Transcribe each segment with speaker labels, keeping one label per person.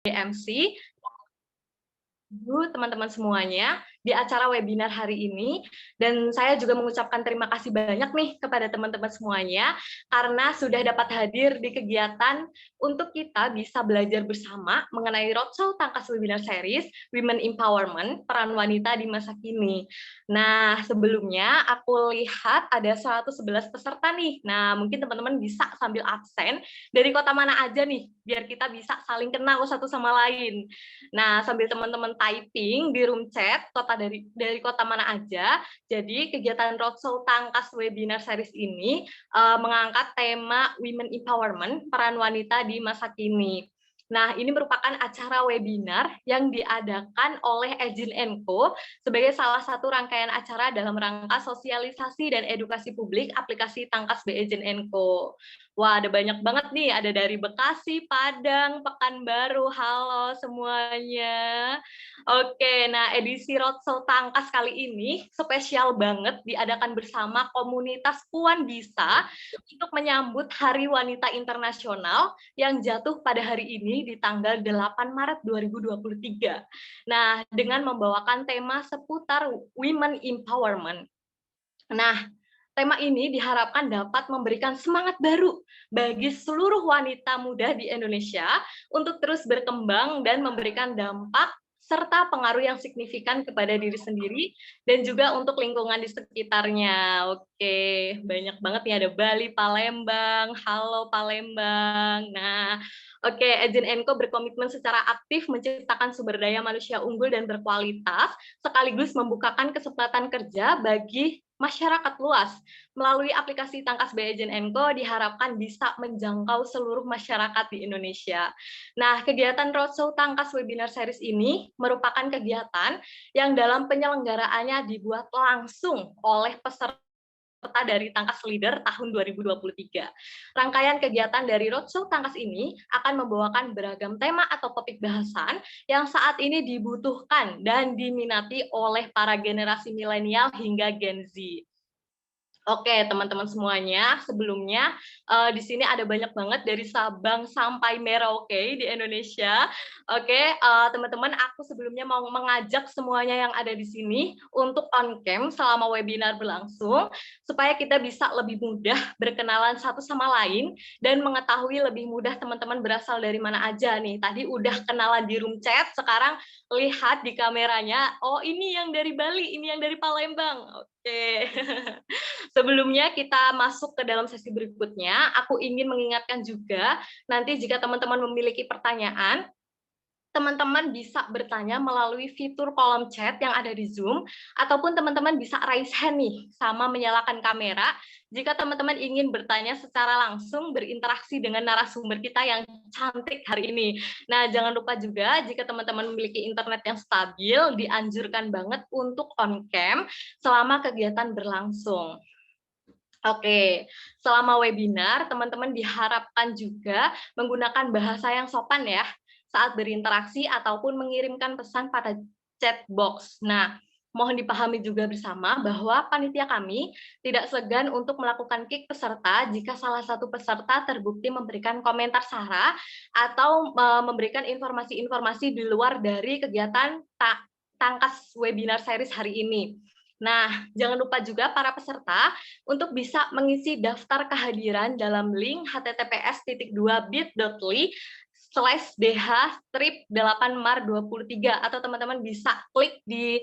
Speaker 1: MC teman-teman semuanya di acara webinar hari ini, dan saya juga mengucapkan terima kasih banyak nih kepada teman-teman semuanya karena sudah dapat hadir di kegiatan untuk kita bisa belajar bersama mengenai Roadshow Tangkas Webinar Series Women Empowerment, peran wanita di masa kini. Nah, sebelumnya aku lihat ada 111 peserta nih. Nah, mungkin teman-teman bisa sambil absen dari kota mana aja nih, biar kita bisa saling kenal satu sama lain. Nah, sambil teman-teman typing di room chat kota dari kota mana aja. Jadi kegiatan Roadshow Tangkas Webinar Series ini mengangkat tema Women Empowerment, peran wanita di masa kini. Nah, ini merupakan acara webinar yang diadakan oleh Agent & Co sebagai salah satu rangkaian acara dalam rangka sosialisasi dan edukasi publik aplikasi Tangkas by Agent & Co. Wah, ada banyak banget nih, ada dari Bekasi, Padang, Pekanbaru, halo semuanya. Oke, nah edisi Roadshow Tangkas kali ini spesial banget diadakan bersama komunitas Puan Bisa untuk menyambut Hari Wanita Internasional yang jatuh pada hari ini di tanggal 8 Maret 2023. Nah, dengan membawakan tema seputar Women Empowerment. Nah, tema ini diharapkan dapat memberikan semangat baru bagi seluruh wanita muda di Indonesia untuk terus berkembang dan memberikan dampak serta pengaruh yang signifikan kepada diri sendiri dan juga untuk lingkungan di sekitarnya. Oke, banyak banget nih, ada Bali, Palembang, halo Palembang. Nah, oke, Agent & Co berkomitmen secara aktif menciptakan sumber daya manusia unggul dan berkualitas, sekaligus membukakan kesempatan kerja bagi masyarakat luas. Melalui aplikasi Tangkas by Agent & Co diharapkan bisa menjangkau seluruh masyarakat di Indonesia. Nah, kegiatan Roadshow Tangkas Webinar Series ini merupakan kegiatan yang dalam penyelenggaraannya dibuat langsung oleh peserta dari Tangkas Leader tahun 2023. Rangkaian kegiatan dari Roadshow Tangkas ini akan membawakan beragam tema atau topik bahasan yang saat ini dibutuhkan dan diminati oleh para generasi milenial hingga Gen Z. Oke, teman-teman semuanya, sebelumnya di sini ada banyak banget dari Sabang sampai Merauke di Indonesia. Oke, teman-teman, aku sebelumnya mau mengajak semuanya yang ada di sini untuk on cam selama webinar berlangsung, supaya kita bisa lebih mudah berkenalan satu sama lain dan mengetahui lebih mudah teman-teman berasal dari mana aja nih. Tadi udah kenalan di room chat, sekarang lihat di kameranya, oh ini yang dari Bali, ini yang dari Palembang. Oke. Sebelumnya kita masuk ke dalam sesi berikutnya, aku ingin mengingatkan juga, nanti jika teman-teman memiliki pertanyaan, teman-teman bisa bertanya melalui fitur kolom chat yang ada di Zoom, ataupun teman-teman bisa raise hand nih, sama menyalakan kamera, jika teman-teman ingin bertanya secara langsung, berinteraksi dengan narasumber kita yang cantik hari ini. Nah, jangan lupa juga, jika teman-teman memiliki internet yang stabil, dianjurkan banget untuk on cam selama kegiatan berlangsung. Oke, selama webinar, teman-teman diharapkan juga menggunakan bahasa yang sopan ya, saat berinteraksi ataupun mengirimkan pesan pada chat box. Nah, mohon dipahami juga bersama bahwa panitia kami tidak segan untuk melakukan kick peserta jika salah satu peserta terbukti memberikan komentar sara atau memberikan informasi-informasi di luar dari kegiatan Tangkas Webinar Series hari ini. Nah, jangan lupa juga para peserta untuk bisa mengisi daftar kehadiran dalam link https://bit.ly/dh-8mar23 atau teman-teman bisa klik di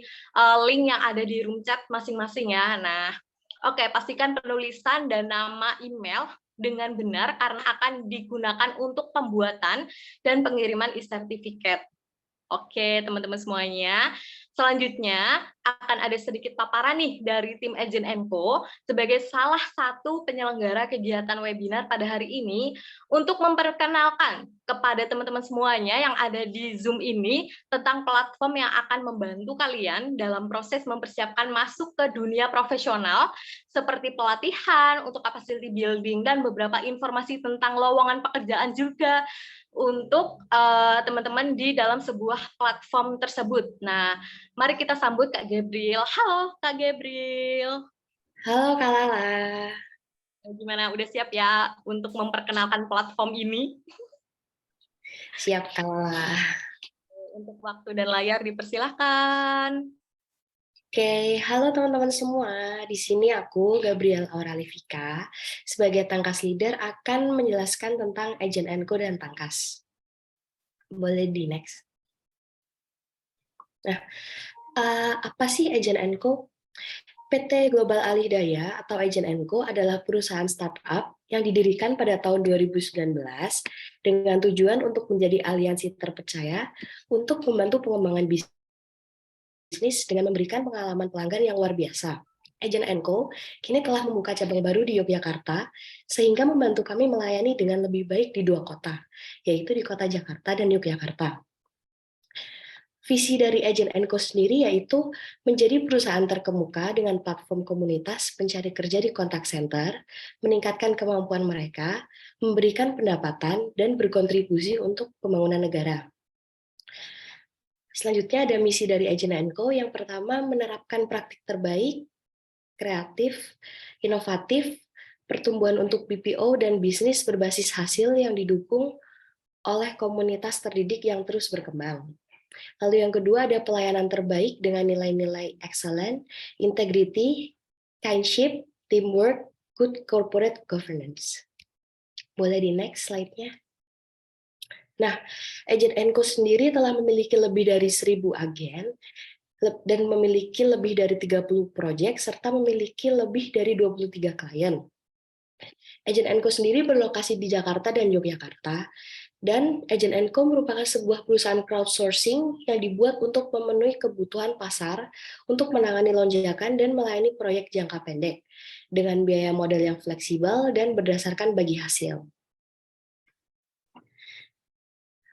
Speaker 1: link yang ada di room chat masing-masing ya. Nah, oke, pastikan penulisan dan nama email dengan benar karena akan digunakan untuk pembuatan dan pengiriman e-sertifikat. Oke, teman-teman semuanya. Selanjutnya akan ada sedikit paparan nih dari tim Agent & Co sebagai salah satu penyelenggara kegiatan webinar pada hari ini untuk memperkenalkan kepada teman-teman semuanya yang ada di Zoom ini tentang platform yang akan membantu kalian dalam proses mempersiapkan masuk ke dunia profesional seperti pelatihan untuk capacity building dan beberapa informasi tentang lowongan pekerjaan juga untuk teman-teman di dalam sebuah platform tersebut. Nah, mari kita sambut Kak Gabriel. Halo Kak Gabriel.
Speaker 2: Halo Kak Lala.
Speaker 1: Gimana, udah siap ya untuk memperkenalkan platform ini?
Speaker 2: Siap kalah.
Speaker 1: Untuk waktu dan layar dipersilahkan.
Speaker 2: Oke, halo teman-teman semua. Di sini aku, Gabriel Auralivika, sebagai Tangkas Leader akan menjelaskan tentang Agent Enco dan Tangkas. Boleh di next. Nah, apa sih Agent Enco? PT Global Alih Daya atau Agent Enco adalah perusahaan startup yang didirikan pada tahun 2019 dengan tujuan untuk menjadi aliansi terpercaya untuk membantu pengembangan bisnis dengan memberikan pengalaman pelanggan yang luar biasa. Agent Co kini telah membuka cabang baru di Yogyakarta, sehingga membantu kami melayani dengan lebih baik di 2 kota, yaitu di kota Jakarta dan Yogyakarta. Visi dari Agent Co sendiri yaitu menjadi perusahaan terkemuka dengan platform komunitas pencari kerja di kontak center, meningkatkan kemampuan mereka, memberikan pendapatan, dan berkontribusi untuk pembangunan negara. Selanjutnya ada misi dari Agent Co yang pertama menerapkan praktik terbaik, kreatif, inovatif, pertumbuhan untuk BPO dan bisnis berbasis hasil yang didukung oleh komunitas terdidik yang terus berkembang. Lalu yang kedua ada pelayanan terbaik dengan nilai-nilai excellent, integrity, kindship, teamwork, good corporate governance. Boleh di next slide-nya. Nah, Agent Co sendiri telah memiliki lebih dari 1.000 agen dan memiliki lebih dari 30 proyek serta memiliki lebih dari 23 klien. Agent Co sendiri berlokasi di Jakarta dan Yogyakarta, dan Agent Co merupakan sebuah perusahaan crowdsourcing yang dibuat untuk memenuhi kebutuhan pasar untuk menangani lonjakan dan melayani proyek jangka pendek dengan biaya modal yang fleksibel dan berdasarkan bagi hasil.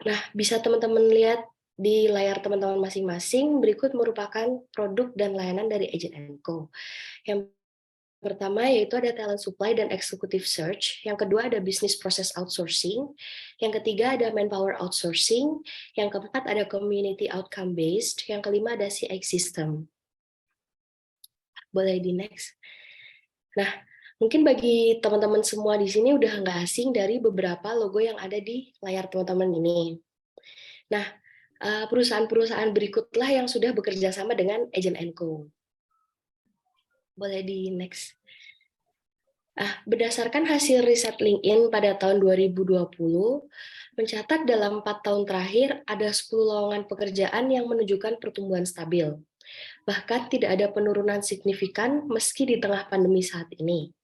Speaker 2: Nah, bisa teman-teman lihat di layar teman-teman masing-masing, berikut merupakan produk dan layanan dari Agent Co. Yang pertama yaitu ada talent supply dan executive search, yang kedua ada business process outsourcing, yang ketiga ada manpower outsourcing, yang keempat ada community outcome based, yang kelima ada CX system. Boleh di next. Nah, mungkin bagi teman-teman semua di sini udah nggak asing dari beberapa logo yang ada di layar teman-teman ini. Nah, perusahaan-perusahaan berikutlah yang sudah bekerja sama dengan Agent Co. Boleh di next. Berdasarkan hasil riset LinkedIn pada tahun 2020, mencatat dalam 4 tahun terakhir ada 10 lowongan pekerjaan yang menunjukkan pertumbuhan stabil. Bahkan tidak ada penurunan signifikan meski di tengah pandemi saat ini.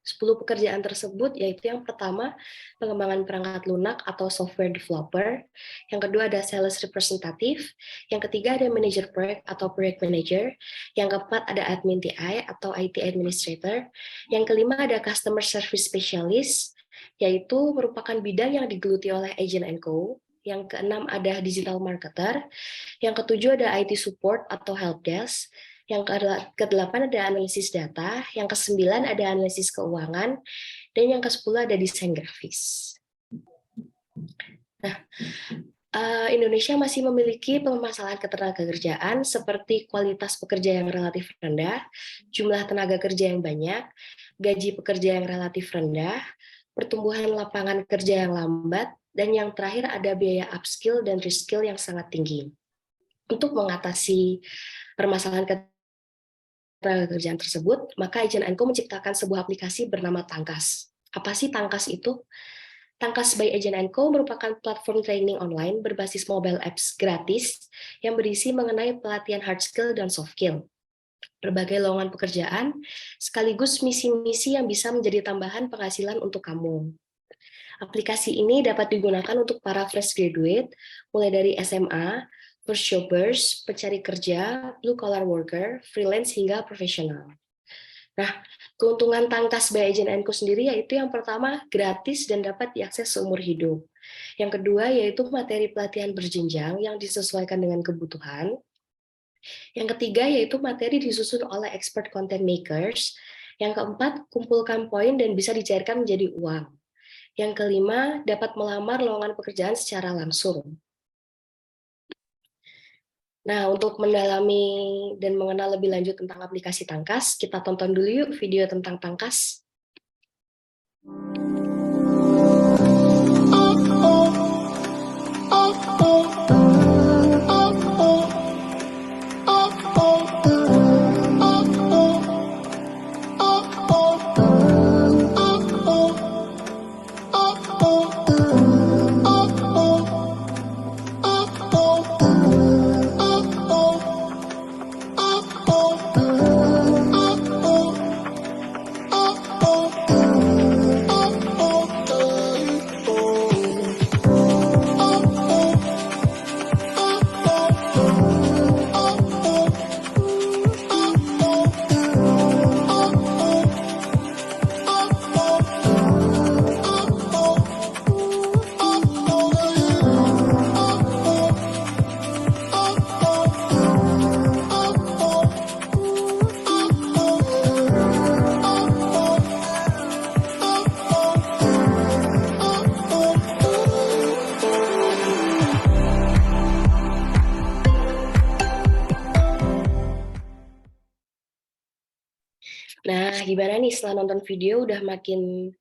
Speaker 2: 10 pekerjaan tersebut yaitu yang pertama, pengembangan perangkat lunak atau software developer, yang kedua ada sales representative, yang ketiga ada manager proyek atau project manager, yang keempat ada admin TI atau IT administrator, yang kelima ada customer service specialist, yaitu merupakan bidang yang digeluti oleh Agent Co. Yang keenam ada digital marketer, yang ketujuh ada IT support atau helpdesk, yang ke-8 ada analisis data, yang ke-9 ada analisis keuangan, dan yang ke-10 ada desain grafis. Nah, Indonesia masih memiliki permasalahan ketenagakerjaan seperti kualitas pekerja yang relatif rendah, jumlah tenaga kerja yang banyak, gaji pekerja yang relatif rendah, pertumbuhan lapangan kerja yang lambat, dan yang terakhir ada biaya upskill dan reskill yang sangat tinggi. Untuk mengatasi permasalahan kerjaan tersebut, maka Agent Co menciptakan sebuah aplikasi bernama Tangkas. Apa sih Tangkas itu? Tangkas by Agent Co merupakan platform training online berbasis mobile apps gratis yang berisi mengenai pelatihan hard skill dan soft skill, berbagai lowongan pekerjaan, sekaligus misi-misi yang bisa menjadi tambahan penghasilan untuk kamu. Aplikasi ini dapat digunakan untuk para fresh graduate, mulai dari SMA, first jobbers, pencari kerja, blue collar worker, freelance, hingga profesional. Nah, keuntungan Tangkas by Agent Co sendiri yaitu yang pertama, gratis dan dapat diakses seumur hidup. Yang kedua, yaitu materi pelatihan berjenjang yang disesuaikan dengan kebutuhan. Yang ketiga, yaitu materi disusun oleh expert content makers. Yang keempat, kumpulkan poin dan bisa dicairkan menjadi uang. Yang kelima, dapat melamar lowongan pekerjaan secara langsung. Nah, untuk mendalami dan mengenal lebih lanjut tentang aplikasi Tangkas, kita tonton dulu yuk video tentang Tangkas. gimana nih setelah nonton video udah makin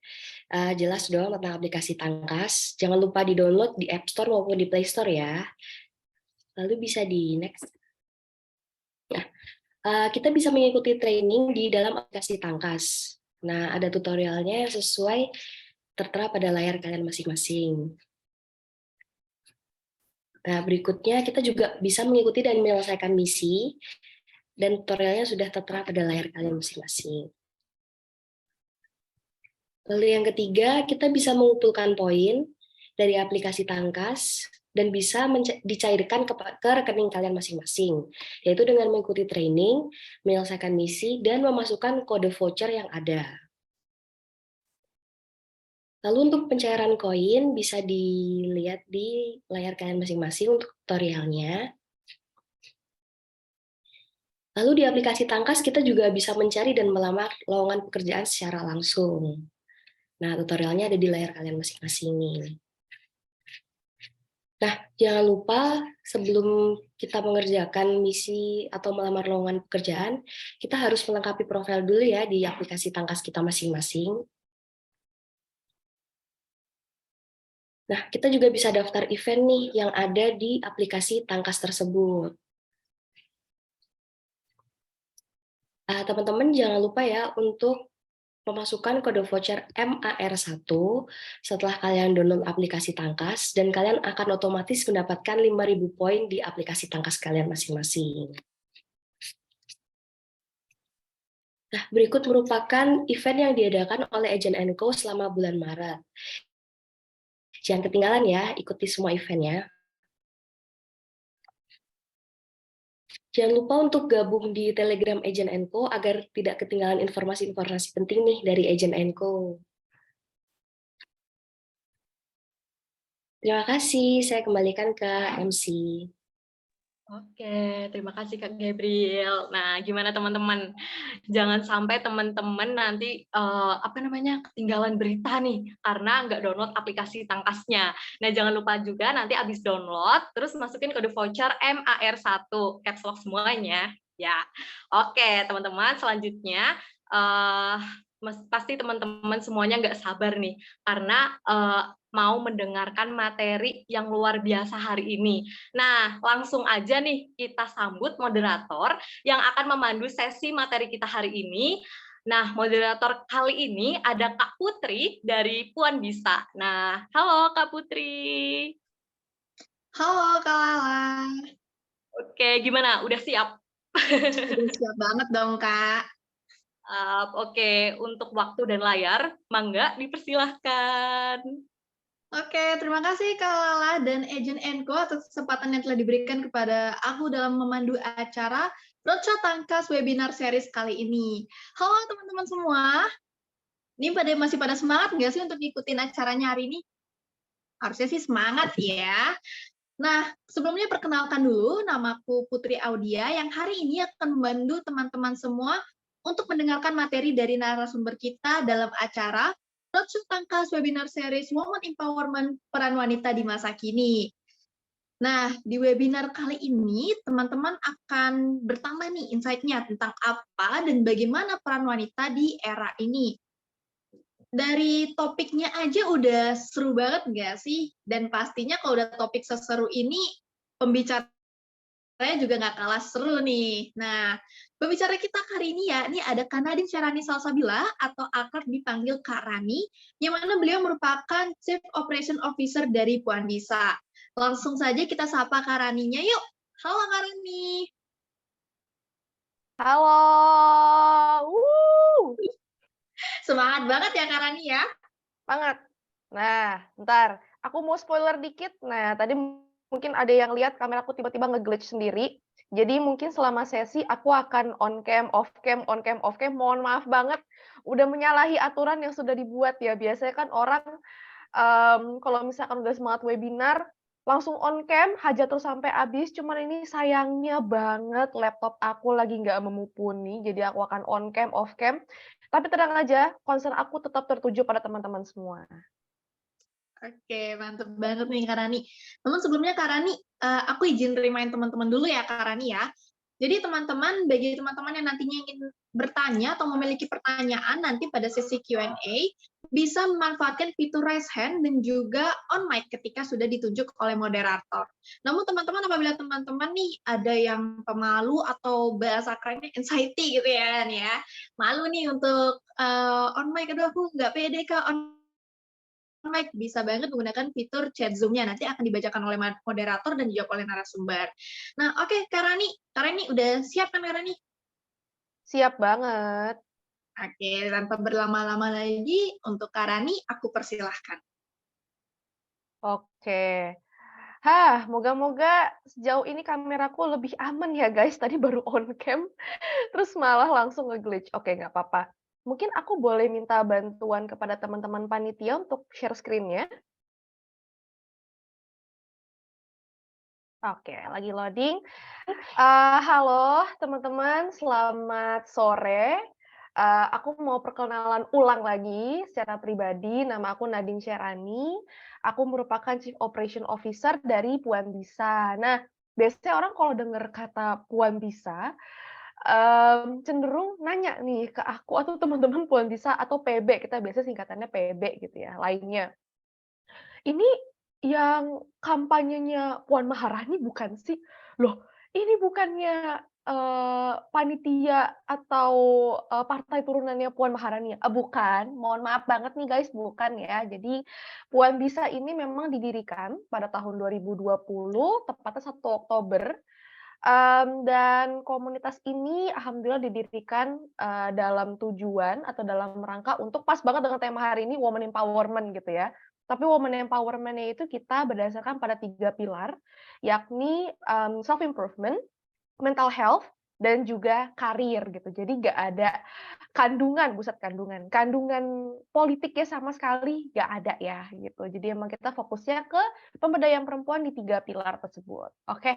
Speaker 2: jelas dong tentang aplikasi Tangkas. Jangan lupa di-download di App Store maupun di Play Store ya. Lalu bisa di next. Nah, kita bisa mengikuti training di dalam aplikasi Tangkas. Nah, ada tutorialnya yang sesuai tertera pada layar kalian masing-masing. Nah, berikutnya kita juga bisa mengikuti dan menyelesaikan misi, dan tutorialnya sudah tertera pada layar kalian masing-masing. Lalu yang ketiga, kita bisa mengumpulkan poin dari aplikasi Tangkas dan bisa dicairkan ke rekening kalian masing-masing, yaitu dengan mengikuti training, menyelesaikan misi, dan memasukkan kode voucher yang ada. Lalu untuk pencairan koin bisa dilihat di layar kalian masing-masing untuk tutorialnya. Lalu di aplikasi Tangkas kita juga bisa mencari dan melamar lowongan pekerjaan secara langsung. Nah, tutorialnya ada di layar kalian masing-masing nih. Nah, jangan lupa sebelum kita mengerjakan misi atau melamar lowongan pekerjaan, kita harus melengkapi profil dulu ya di aplikasi Tangkas kita masing-masing. Nah, kita juga bisa daftar event nih yang ada di aplikasi Tangkas tersebut. Teman-teman jangan lupa ya untuk memasukkan kode voucher MAR1 setelah kalian download aplikasi Tangkas, dan kalian akan otomatis mendapatkan 5.000 poin di aplikasi Tangkas kalian masing-masing. Nah, berikut merupakan event yang diadakan oleh Agent & Co selama bulan Maret. Jangan ketinggalan ya, ikuti semua eventnya. Jangan lupa untuk gabung di Telegram Agent & Co agar tidak ketinggalan informasi-informasi penting nih dari Agent & Co. Terima kasih, saya kembalikan ke MC.
Speaker 1: Oke, terima kasih Kak Gabriel. Nah, gimana teman-teman? Jangan sampai teman-teman nanti ketinggalan berita nih karena nggak download aplikasi Tangkasnya. Nah, jangan lupa juga nanti abis download terus masukin kode voucher MAR1 caps lock semuanya ya. Oke, teman-teman, selanjutnya pasti teman-teman semuanya nggak sabar nih karena mau mendengarkan materi yang luar biasa hari ini. Nah, langsung aja nih kita sambut moderator yang akan memandu sesi materi kita hari ini. Nah, moderator kali ini ada Kak Putri dari Puan Bisa. Nah, halo Kak Putri.
Speaker 3: Halo Kak Lala.
Speaker 1: Oke, gimana? Udah siap?
Speaker 3: Udah siap banget dong Kak.
Speaker 1: Oke, untuk waktu dan layar, mangga dipersilahkan.
Speaker 3: Oke, terima kasih Kak Lala dan Agent & Co atas kesempatan yang telah diberikan kepada aku dalam memandu acara Roadshow Tangkas webinar series kali ini. Halo teman-teman semua. Ini masih pada semangat nggak sih untuk ngikutin acaranya hari ini? Harusnya sih semangat ya. Nah, sebelumnya perkenalkan dulu, namaku Putri Audia yang hari ini akan membantu teman-teman semua untuk mendengarkan materi dari narasumber kita dalam acara Roadshow Tangkas Webinar Series Women Empowerment Peran Wanita di Masa Kini. Nah, di webinar kali ini, teman-teman akan bertambah nih insight-nya tentang apa dan bagaimana peran wanita di era ini. Dari topiknya aja udah seru banget nggak sih? Dan pastinya kalau udah topik seseru ini, pembicaranya juga nggak kalah seru nih. Nah, pembicara kita hari ini ya, ini ada Kak Nadine Syarani Salsabila atau akrab dipanggil Kak Rani, yang mana beliau merupakan Chief Operation Officer dari Puan Bisa. Langsung saja kita sapa Kak Raninya yuk. Halo Kak Rani.
Speaker 4: Halo.
Speaker 3: Semangat banget ya Kak Rani ya.
Speaker 4: Banget. Nah, ntar aku mau spoiler dikit. Nah, tadi mungkin ada yang lihat kameraku tiba-tiba nge-glitch sendiri. Jadi mungkin selama sesi aku akan on cam, off cam, on cam, off cam. Mohon maaf banget udah menyalahi aturan yang sudah dibuat ya. Biasanya kan orang kalau misalkan udah semangat webinar langsung on cam, hajar terus sampai habis. Cuman ini sayangnya banget laptop aku lagi nggak memumpuni, jadi aku akan on cam, off cam. Tapi tenang aja, concern aku tetap tertuju pada teman-teman semua.
Speaker 3: Oke, mantep banget nih Kak Rani. Namun sebelumnya Kak Rani, aku izin remind teman-teman dulu ya Kak Rani ya. Jadi teman-teman, bagi teman-teman yang nantinya ingin bertanya atau memiliki pertanyaan nanti pada sesi Q&A, bisa memanfaatkan fitur raise hand dan juga on mic ketika sudah ditunjuk oleh moderator. Namun teman-teman, apabila teman-teman nih ada yang pemalu atau bahasa kerennya anxiety gitu ya, malu nih untuk on mic, aduh aku nggak pede Kak on mic, bisa banget menggunakan fitur chat Zoom-nya. Nanti akan dibacakan oleh moderator dan dijawab oleh narasumber. Nah, oke, Kak Rani udah siap kan Kak Rani?
Speaker 4: Siap banget.
Speaker 3: Oke, tanpa berlama-lama lagi, untuk Kak Rani, aku persilahkan.
Speaker 4: Oke. Moga-moga sejauh ini kameraku lebih aman ya guys. Tadi baru on cam, terus malah langsung nge-glitch. Oke, nggak apa-apa. Mungkin aku boleh minta bantuan kepada teman-teman panitia untuk share screen-nya. Oke, lagi loading. Halo teman-teman, selamat sore. Aku mau perkenalan ulang lagi secara pribadi. Nama aku Nadine Sherani. Aku merupakan Chief Operation Officer dari Puan Bisa. Nah, biasanya orang kalau dengar kata Puan Bisa, cenderung nanya nih ke aku atau teman-teman Puan Bisa atau PB, kita biasa singkatannya PB gitu ya, lainnya. Ini yang kampanyenya Puan Maharani bukan sih? Loh, ini bukannya, panitia atau, partai turunannya Puan Maharani ya? Bukan, mohon maaf banget nih guys, bukan ya. Jadi, Puan Bisa ini memang didirikan pada tahun 2020, tepatnya 1 Oktober, dan komunitas ini alhamdulillah didirikan, dalam tujuan atau dalam rangka untuk pas banget dengan tema hari ini, women empowerment gitu ya. Tapi women empowerment-nya itu kita berdasarkan pada 3 pilar, yakni, self improvement, mental health, dan juga karir gitu. Jadi nggak ada kandungan politiknya sama sekali nggak ada ya gitu. Jadi emang kita fokusnya ke pemberdayaan perempuan di 3 pilar tersebut. Oke.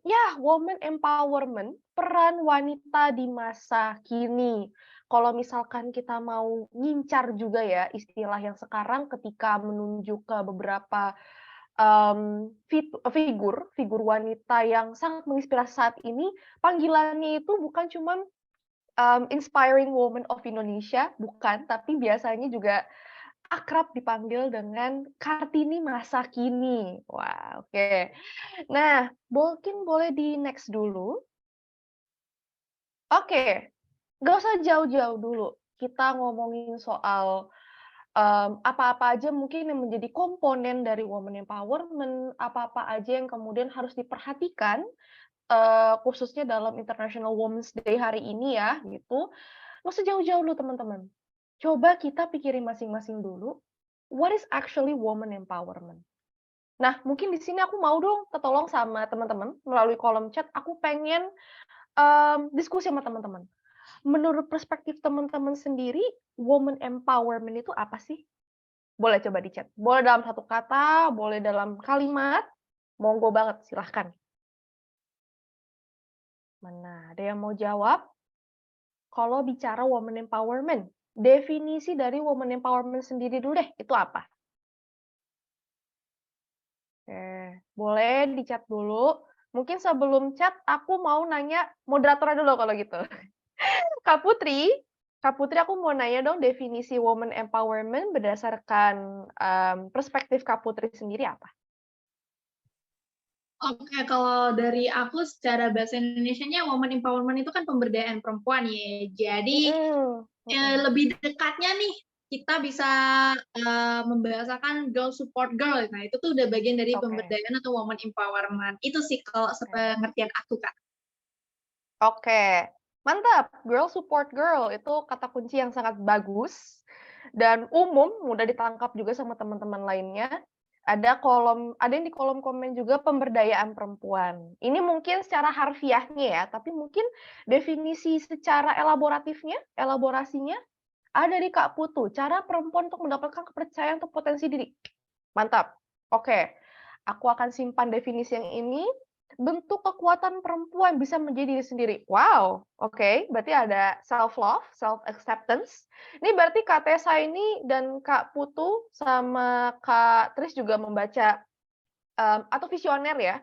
Speaker 4: Ya, woman empowerment, peran wanita di masa kini. Kalau misalkan kita mau ngincar juga ya istilah yang sekarang ketika menunjuk ke beberapa, figur wanita yang sangat menginspirasi saat ini, panggilannya itu bukan cuman, Inspiring Woman of Indonesia, bukan, tapi biasanya juga akrab dipanggil dengan Kartini masa kini. Wah, oke. Nah, mungkin boleh di-next dulu. Oke, nggak usah jauh-jauh dulu. Kita ngomongin soal, apa-apa aja mungkin yang menjadi komponen dari women empowerment, apa-apa aja yang kemudian harus diperhatikan, khususnya dalam International Women's Day hari ini ya, gitu. Nggak usah jauh-jauh dulu teman-teman. Coba kita pikirin masing-masing dulu, what is actually women empowerment? Nah, mungkin di sini aku mau dong ketolong sama teman-teman melalui kolom chat. Aku pengen diskusi sama teman-teman. Menurut perspektif teman-teman sendiri, woman empowerment itu apa sih? Boleh coba di chat. Boleh dalam 1 kata, boleh dalam kalimat. Monggo banget, silahkan. Mana ada yang mau jawab? Kalau bicara woman empowerment, definisi dari woman empowerment sendiri dulu deh, itu apa? Oke, boleh di chat dulu. Mungkin sebelum chat, aku mau nanya moderatornya dulu kalau gitu. Kak Putri, aku mau nanya dong definisi woman empowerment berdasarkan, perspektif Kak Putri sendiri apa?
Speaker 3: Oke, kalau dari aku secara bahasa Indonesianya woman empowerment itu kan pemberdayaan perempuan ya. Jadi lebih dekatnya nih kita bisa membahasakan girl support girl. Nah, itu tuh udah bagian dari pemberdayaan atau woman empowerment. Itu sih kalau sepengertian aku, Kak.
Speaker 4: Oke, mantap. Girl support girl itu kata kunci yang sangat bagus dan umum, mudah ditangkap juga sama teman-teman lainnya. Ada yang di kolom komen juga pemberdayaan perempuan. Ini mungkin secara harfiahnya ya, tapi mungkin definisi secara elaborasinya ada di Kak Putu. Cara perempuan untuk mendapatkan kepercayaan untuk potensi diri. Mantap. Oke, aku akan simpan definisi yang ini. Bentuk kekuatan perempuan bisa menjadi diri sendiri. Wow, oke. Berarti ada self love, self acceptance. Ini berarti Kak Tessa ini dan Kak Putu sama Kak Tris juga membaca atau visioner ya,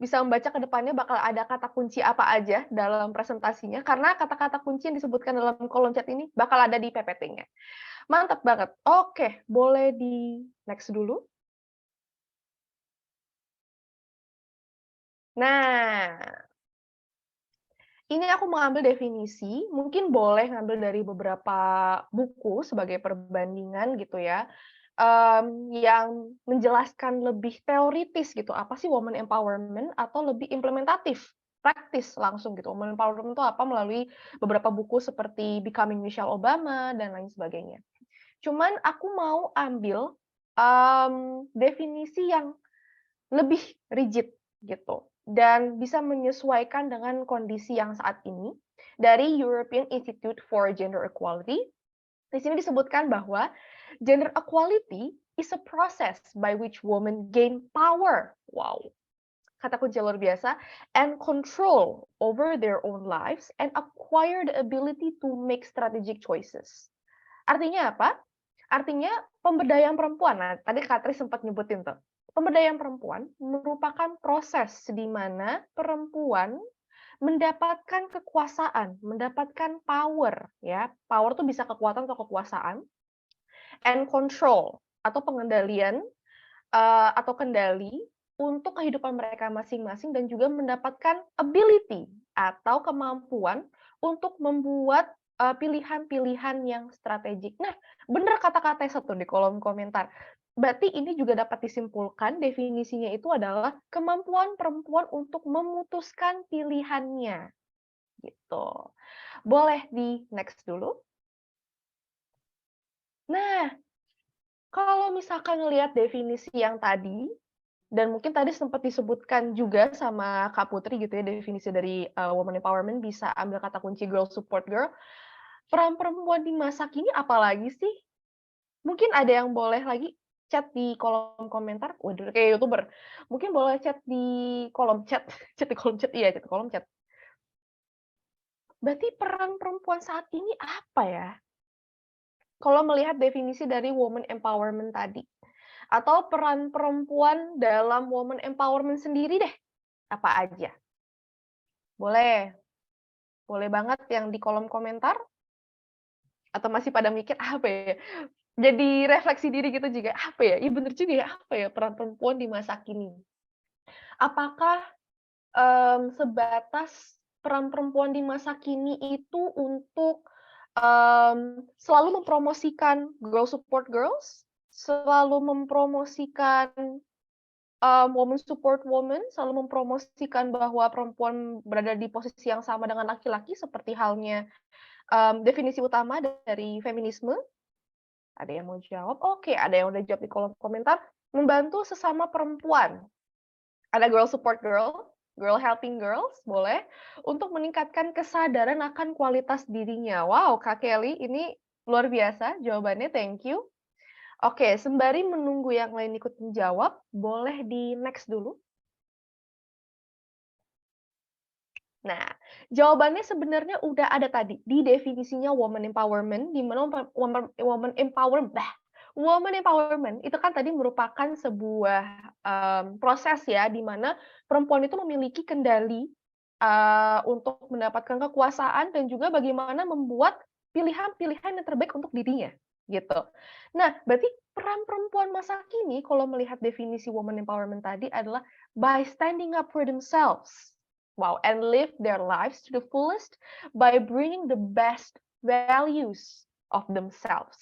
Speaker 4: bisa membaca ke depannya bakal ada kata kunci apa aja dalam presentasinya, karena kata-kata kunci yang disebutkan dalam kolom chat ini bakal ada di PPT-nya. Mantap banget. Oke, boleh di next dulu. Nah, ini aku mengambil definisi, mungkin boleh ngambil dari beberapa buku sebagai perbandingan gitu ya, yang menjelaskan lebih teoritis gitu, apa sih woman empowerment atau lebih implementatif, praktis langsung gitu. Woman empowerment itu apa melalui beberapa buku seperti Becoming Michelle Obama dan lain sebagainya. Cuman aku mau ambil definisi yang lebih rigid gitu dan bisa menyesuaikan dengan kondisi yang saat ini dari European Institute for Gender Equality. Di sini disebutkan bahwa gender equality is a process by which women gain power. Wow, kata kunci luar biasa, and control over their own lives and acquire the ability to make strategic choices. Artinya apa? Artinya pemberdayaan perempuan. Nah, tadi Katri sempat nyebutin tuh. Pemberdayaan perempuan merupakan proses di mana perempuan mendapatkan kekuasaan, mendapatkan power, ya. Power tuh bisa kekuatan atau kekuasaan, and control atau pengendalian atau kendali untuk kehidupan mereka masing-masing dan juga mendapatkan ability atau kemampuan untuk membuat pilihan-pilihan yang strategik. Nah, benar kata kata satu di kolom komentar. Berarti ini juga dapat disimpulkan definisinya itu adalah kemampuan perempuan untuk memutuskan pilihannya. Gitu. Boleh di next dulu. Nah, kalau misalkan ngelihat definisi yang tadi, dan mungkin tadi sempat disebutkan juga sama Kak Putri gitu ya, definisi dari woman empowerment bisa ambil kata kunci girl support girl. Peran perempuan di masa kini apalagi sih? Mungkin ada yang boleh lagi chat di kolom komentar. Waduh, kayak YouTuber. Mungkin boleh chat di kolom chat. Chat di kolom chat, iya, chat di kolom chat. Berarti peran perempuan saat ini apa ya? Kalau melihat definisi dari woman empowerment tadi. Atau peran perempuan dalam woman empowerment sendiri deh. Apa aja? Boleh. Boleh banget yang di kolom komentar. Atau masih pada mikir, apa ya? Jadi refleksi diri gitu juga, apa ya? Iya bener juga ya, apa ya peran perempuan di masa kini? Apakah, sebatas peran perempuan di masa kini itu untuk, selalu mempromosikan girl support girls? Selalu mempromosikan woman support woman, selalu mempromosikan bahwa perempuan berada di posisi yang sama dengan laki-laki seperti halnya, definisi utama dari feminisme? Ada yang mau jawab? Oke, ada yang udah jawab di kolom komentar. Membantu sesama perempuan. Ada girl support girl, girl helping girls, boleh. Untuk meningkatkan kesadaran akan kualitas dirinya. Wow, Kak Kelly, ini luar biasa jawabannya, thank you. Oke, sembari menunggu yang lain ikut menjawab, boleh di next dulu. Nah, jawabannya sebenarnya udah ada tadi di definisinya woman empowerment, di mana woman empowerment itu kan tadi merupakan sebuah proses ya, di mana perempuan itu memiliki kendali untuk mendapatkan kekuasaan dan juga bagaimana membuat pilihan-pilihan yang terbaik untuk dirinya, gitu. Nah, berarti peran perempuan masa kini kalau melihat definisi woman empowerment tadi adalah by standing up for themselves. Wow, and live their lives to the fullest by bringing the best values of themselves.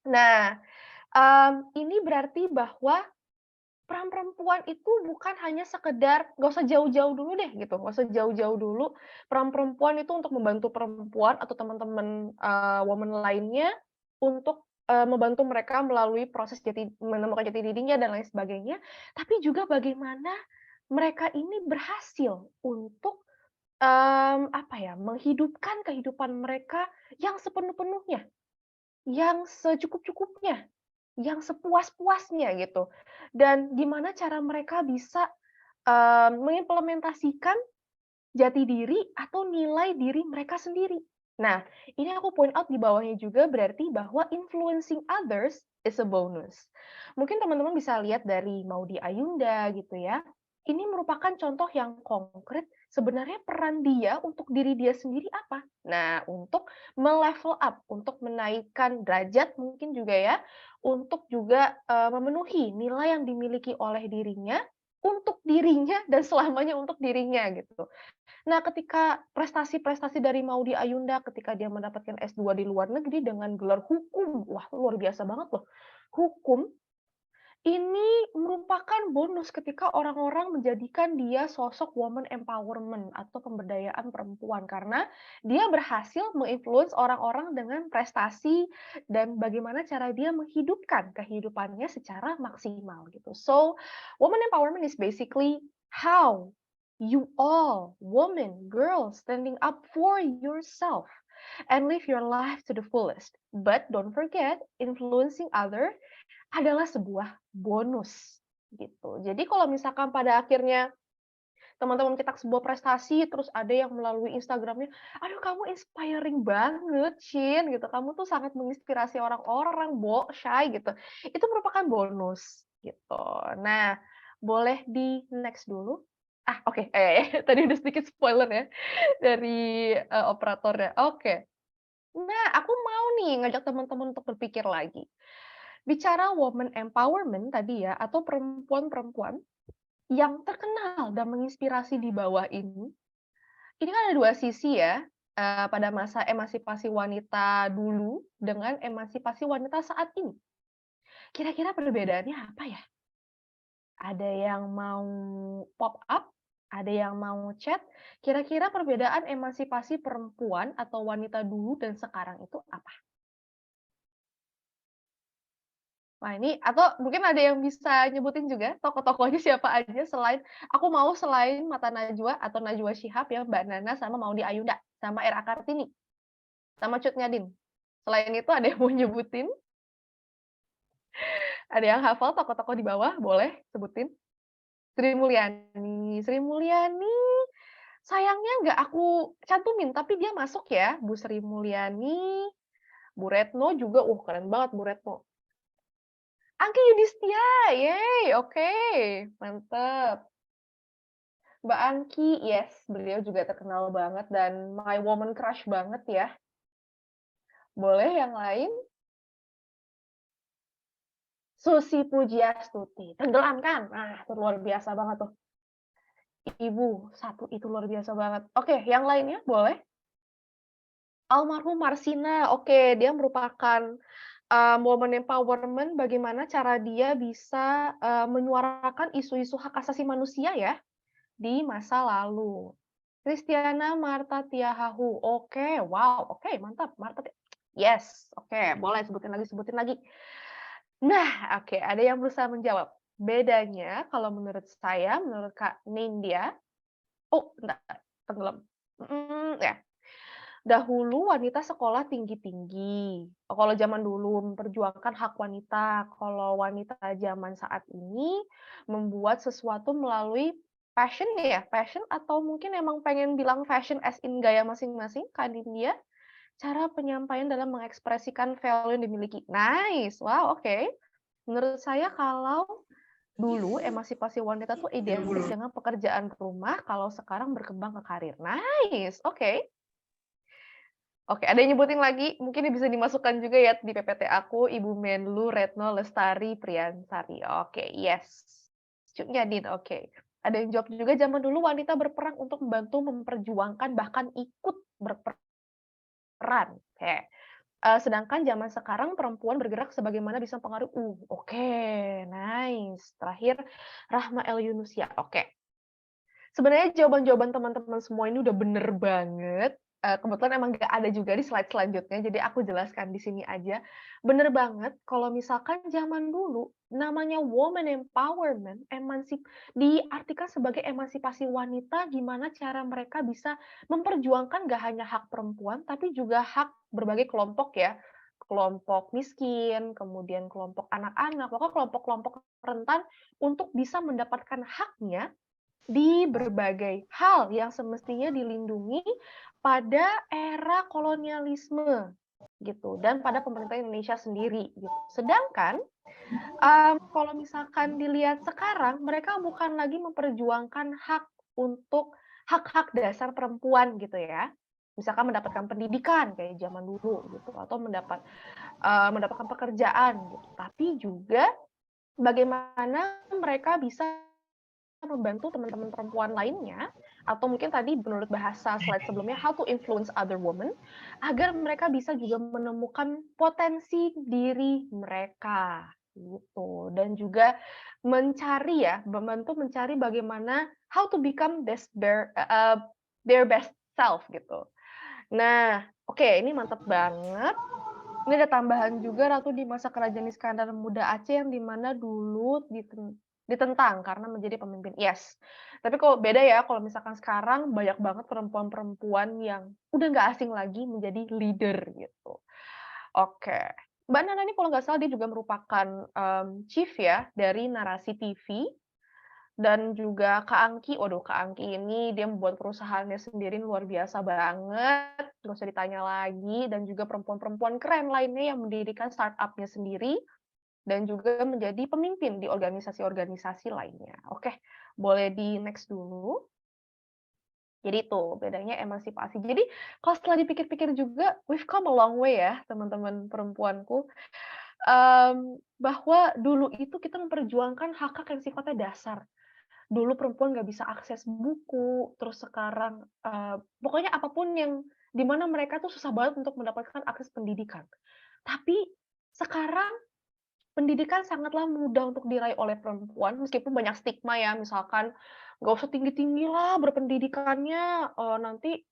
Speaker 4: Nah, ini berarti bahwa peran perempuan itu bukan hanya sekedar, nggak usah jauh-jauh dulu deh gitu, nggak usah jauh-jauh dulu. Peran perempuan itu untuk membantu perempuan atau teman-teman woman lainnya untuk membantu mereka melalui proses menemukan jati dirinya dan lain sebagainya. Tapi juga bagaimana mereka ini berhasil untuk menghidupkan kehidupan mereka yang sepenuh-penuhnya, yang secukup-cukupnya, yang sepuas-puasnya gitu. Dan gimana cara mereka bisa mengimplementasikan jati diri atau nilai diri mereka sendiri. Nah, ini aku point out di bawahnya juga berarti bahwa influencing others is a bonus. Mungkin teman-teman bisa lihat dari Maudy Ayunda gitu ya. ini merupakan contoh yang konkret sebenarnya peran dia untuk diri dia sendiri apa. Nah, untuk melevel up, untuk menaikkan derajat mungkin juga ya, untuk juga memenuhi nilai yang dimiliki oleh dirinya, untuk dirinya dan selamanya untuk dirinya gitu. Nah, ketika prestasi-prestasi dari Maudy Ayunda ketika dia mendapatkan S2 di luar negeri dengan gelar hukum, wah luar biasa banget loh. Hukum ini merupakan bonus ketika orang-orang menjadikan dia sosok woman empowerment atau pemberdayaan perempuan karena dia berhasil menginfluence orang-orang dengan prestasi dan bagaimana cara dia menghidupkan kehidupannya secara maksimal gitu. So, woman empowerment is basically how you all, women, girls, standing up for yourself and live your life to the fullest. But don't forget, influencing others adalah sebuah bonus gitu. Jadi kalau misalkan pada akhirnya teman-teman kita sebuah prestasi, terus ada yang melalui Instagram-nya, "Aduh kamu inspiring banget, Shin," gitu. "Kamu tuh sangat menginspirasi orang-orang, Bo, Shay," gitu. Itu merupakan bonus gitu. Nah, boleh di next dulu? Oke, tadi udah sedikit spoiler ya dari, operatornya. Oke. Nah, aku mau nih ngajak teman-teman untuk berpikir lagi. Bicara woman empowerment tadi ya, atau perempuan-perempuan yang terkenal dan menginspirasi di bawah ini kan ada dua sisi ya, pada masa emansipasi wanita dulu dengan emansipasi wanita saat ini. Kira-kira perbedaannya apa ya? Ada yang mau pop up, ada yang mau chat, kira-kira perbedaan emansipasi perempuan atau wanita dulu dan sekarang itu apa? Wah ini atau mungkin ada yang bisa nyebutin juga tokoh-tokohnya siapa aja selain Mata Najwa atau Najwa Shihab ya, Mbak Nana sama Maudy Ayunda, sama R.A. Kartini, sama Cut Nyadin. Selain itu ada yang mau nyebutin? Ada yang hafal tokoh-tokoh di bawah? Boleh sebutin. Sri Mulyani sayangnya nggak aku cantumin, tapi dia masuk ya, Bu Sri Mulyani, Bu Retno juga, keren banget Bu Retno. Angky Yudhistia, yeay, oke, mantep. Mbak Angky, yes, beliau juga terkenal banget dan my woman crush banget ya. Boleh yang lain? Susi Pujiastuti, tenggelamkan. Nah, itu luar biasa banget tuh. Ibu, satu itu luar biasa banget. Oke, yang lainnya boleh? Almarhum Marsina, oke, dia merupakan woman empowerment, bagaimana cara dia bisa menyuarakan isu-isu hak asasi manusia ya di masa lalu. Christiana Marta Tiahahu, oke, wow, oke, mantap, Marta, yes, oke, boleh sebutin lagi. Nah, oke, ada yang berusaha menjawab. Bedanya kalau menurut saya, menurut Kak Nindya, bentar, tenggelam. Ya, dahulu wanita sekolah tinggi-tinggi. Kalau zaman dulu memperjuangkan hak wanita, kalau wanita zaman saat ini membuat sesuatu melalui passion ya, passion atau mungkin emang pengen bilang fashion as in gaya masing-masing, Kak Nindya, cara penyampaian dalam mengekspresikan value yang dimiliki. Nice, wow, oke. Menurut saya kalau dulu emansipasi wanita tuh identik dengan pekerjaan rumah, kalau sekarang berkembang ke karir. Nice, oke. Oke, ada yang nyebutin lagi, mungkin bisa dimasukkan juga ya di PPT aku, Ibu Menlu Retno Lestari Priyansari. Oke, yes. Cut Nyadin, oke. Ada yang jawab juga, zaman dulu wanita berperang untuk membantu memperjuangkan, bahkan ikut berperan. Oke. Sedangkan zaman sekarang perempuan bergerak sebagaimana bisa mempengaruhi. Oke, nice. Terakhir, Rahma El Yunusia. Oke. Sebenarnya jawaban-jawaban teman-teman semua ini udah bener banget. Kebetulan emang nggak ada juga di slide selanjutnya, jadi aku jelaskan di sini aja. Bener banget kalau misalkan zaman dulu namanya woman empowerment, diartikan sebagai emansipasi wanita, gimana cara mereka bisa memperjuangkan nggak hanya hak perempuan, tapi juga hak berbagai kelompok ya. Kelompok miskin, kemudian kelompok anak-anak, pokoknya kelompok-kelompok rentan untuk bisa mendapatkan haknya di berbagai hal yang semestinya dilindungi pada era kolonialisme gitu dan pada pemerintah Indonesia sendiri gitu. Sedangkan Kalau misalkan dilihat sekarang, mereka bukan lagi memperjuangkan hak-hak dasar perempuan gitu ya. Misalkan mendapatkan pendidikan kayak zaman dulu gitu, atau mendapatkan pekerjaan gitu. Tapi juga bagaimana mereka bisa membantu teman-teman perempuan lainnya, atau mungkin tadi menurut bahasa slide sebelumnya, how to influence other women, agar mereka bisa juga menemukan potensi diri mereka, gitu. Dan juga membantu mencari bagaimana how to become their best self, gitu. Nah, oke, ini mantap banget. Ini ada tambahan juga Ratu di masa kerajaan Iskandar Muda Aceh yang di mana dulu ditentang karena menjadi pemimpin. Yes. Tapi kok beda ya kalau misalkan sekarang banyak banget perempuan-perempuan yang udah nggak asing lagi menjadi leader gitu. Oke. Mbak Nana ini kalau nggak salah dia juga merupakan chief ya dari narasi TV dan juga Kak Angki, waduh Kak Angki ini dia membuat perusahaannya sendiri luar biasa banget, nggak usah ditanya lagi, dan juga perempuan-perempuan keren lainnya yang mendirikan startup-nya sendiri, dan juga menjadi pemimpin di organisasi-organisasi lainnya. Oke, boleh di next dulu. Jadi itu bedanya emansipasi. Jadi kalau setelah dipikir-pikir juga, we've come a long way ya teman-teman perempuanku, bahwa dulu itu kita memperjuangkan hak-hak yang sifatnya dasar. Dulu perempuan nggak bisa akses buku, terus sekarang, pokoknya apapun yang di mana mereka tuh susah banget untuk mendapatkan akses pendidikan. Tapi sekarang pendidikan sangatlah mudah untuk diraih oleh perempuan, meskipun banyak stigma ya, misalkan nggak usah tinggi-tinggi lah berpendidikannya, nanti,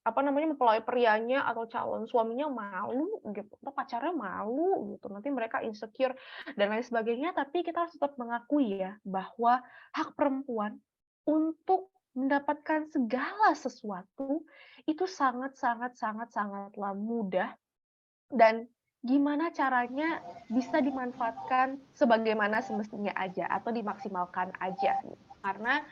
Speaker 4: apa namanya, mempelai prianya atau calon suaminya malu gitu, atau pacarnya malu gitu, nanti mereka insecure dan lain sebagainya. Tapi kita harus tetap mengakui ya, bahwa hak perempuan untuk mendapatkan segala sesuatu itu sangat sangat sangat sangatlah mudah dan gimana caranya bisa dimanfaatkan sebagaimana semestinya aja atau dimaksimalkan aja gitu. Karena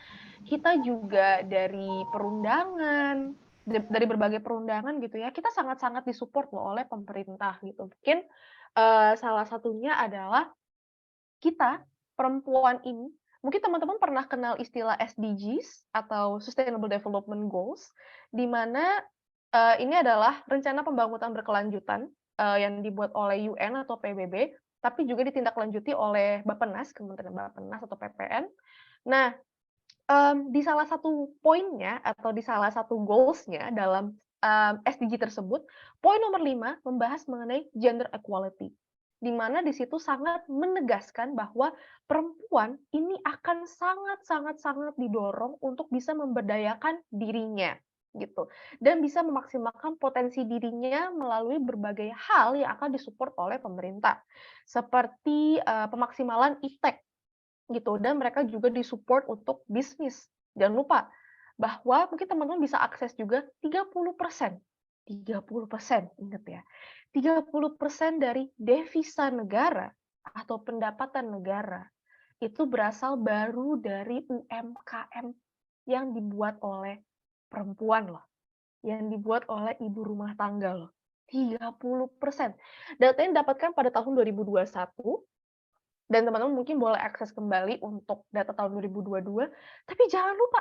Speaker 4: kita juga dari perundangan, dari berbagai perundangan gitu ya, kita sangat-sangat disupport loh oleh pemerintah gitu. Mungkin, salah satunya adalah kita, perempuan ini, mungkin teman-teman pernah kenal istilah SDGs atau Sustainable Development Goals, di mana, ini adalah rencana pembangunan berkelanjutan, yang dibuat oleh UN atau PBB, tapi juga ditindaklanjuti oleh Bappenas, Kementerian Bappenas atau PPN. Nah, di salah satu poinnya atau di salah satu goals-nya dalam, SDG tersebut, poin nomor 5 membahas mengenai gender equality, di mana di situ sangat menegaskan bahwa perempuan ini akan sangat sangat sangat didorong untuk bisa memberdayakan dirinya, gitu. Dan bisa memaksimalkan potensi dirinya melalui berbagai hal yang akan disupport oleh pemerintah. Seperti, pemaksimalan iptek gitu, dan mereka juga disupport untuk bisnis. Jangan lupa bahwa mungkin teman-teman bisa akses juga 30%, 30%, ingat ya, 30% dari devisa negara atau pendapatan negara itu berasal baru dari UMKM yang dibuat oleh perempuan loh, yang dibuat oleh ibu rumah tangga loh. 30%. Datanya didapatkan pada tahun 2021 dan teman-teman mungkin boleh akses kembali untuk data tahun 2022, tapi jangan lupa,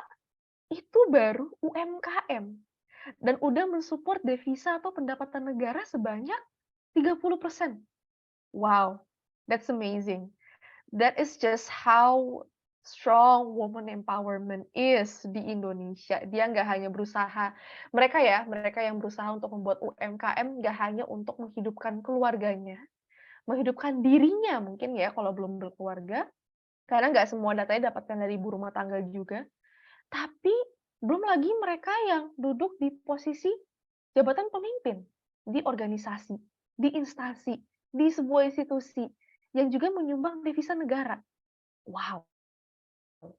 Speaker 4: itu baru UMKM, dan udah mensupport devisa atau pendapatan negara sebanyak 30%. Wow, that's amazing. That is just how strong woman empowerment is di Indonesia. Dia nggak hanya berusaha, mereka yang berusaha untuk membuat UMKM nggak hanya untuk menghidupkan keluarganya, menghidupkan dirinya mungkin ya kalau belum berkeluarga, karena nggak semua datanya dapatkan dari ibu rumah tangga juga. Tapi belum lagi mereka yang duduk di posisi jabatan pemimpin di organisasi, di instansi, di sebuah institusi yang juga menyumbang devisa negara. Wow,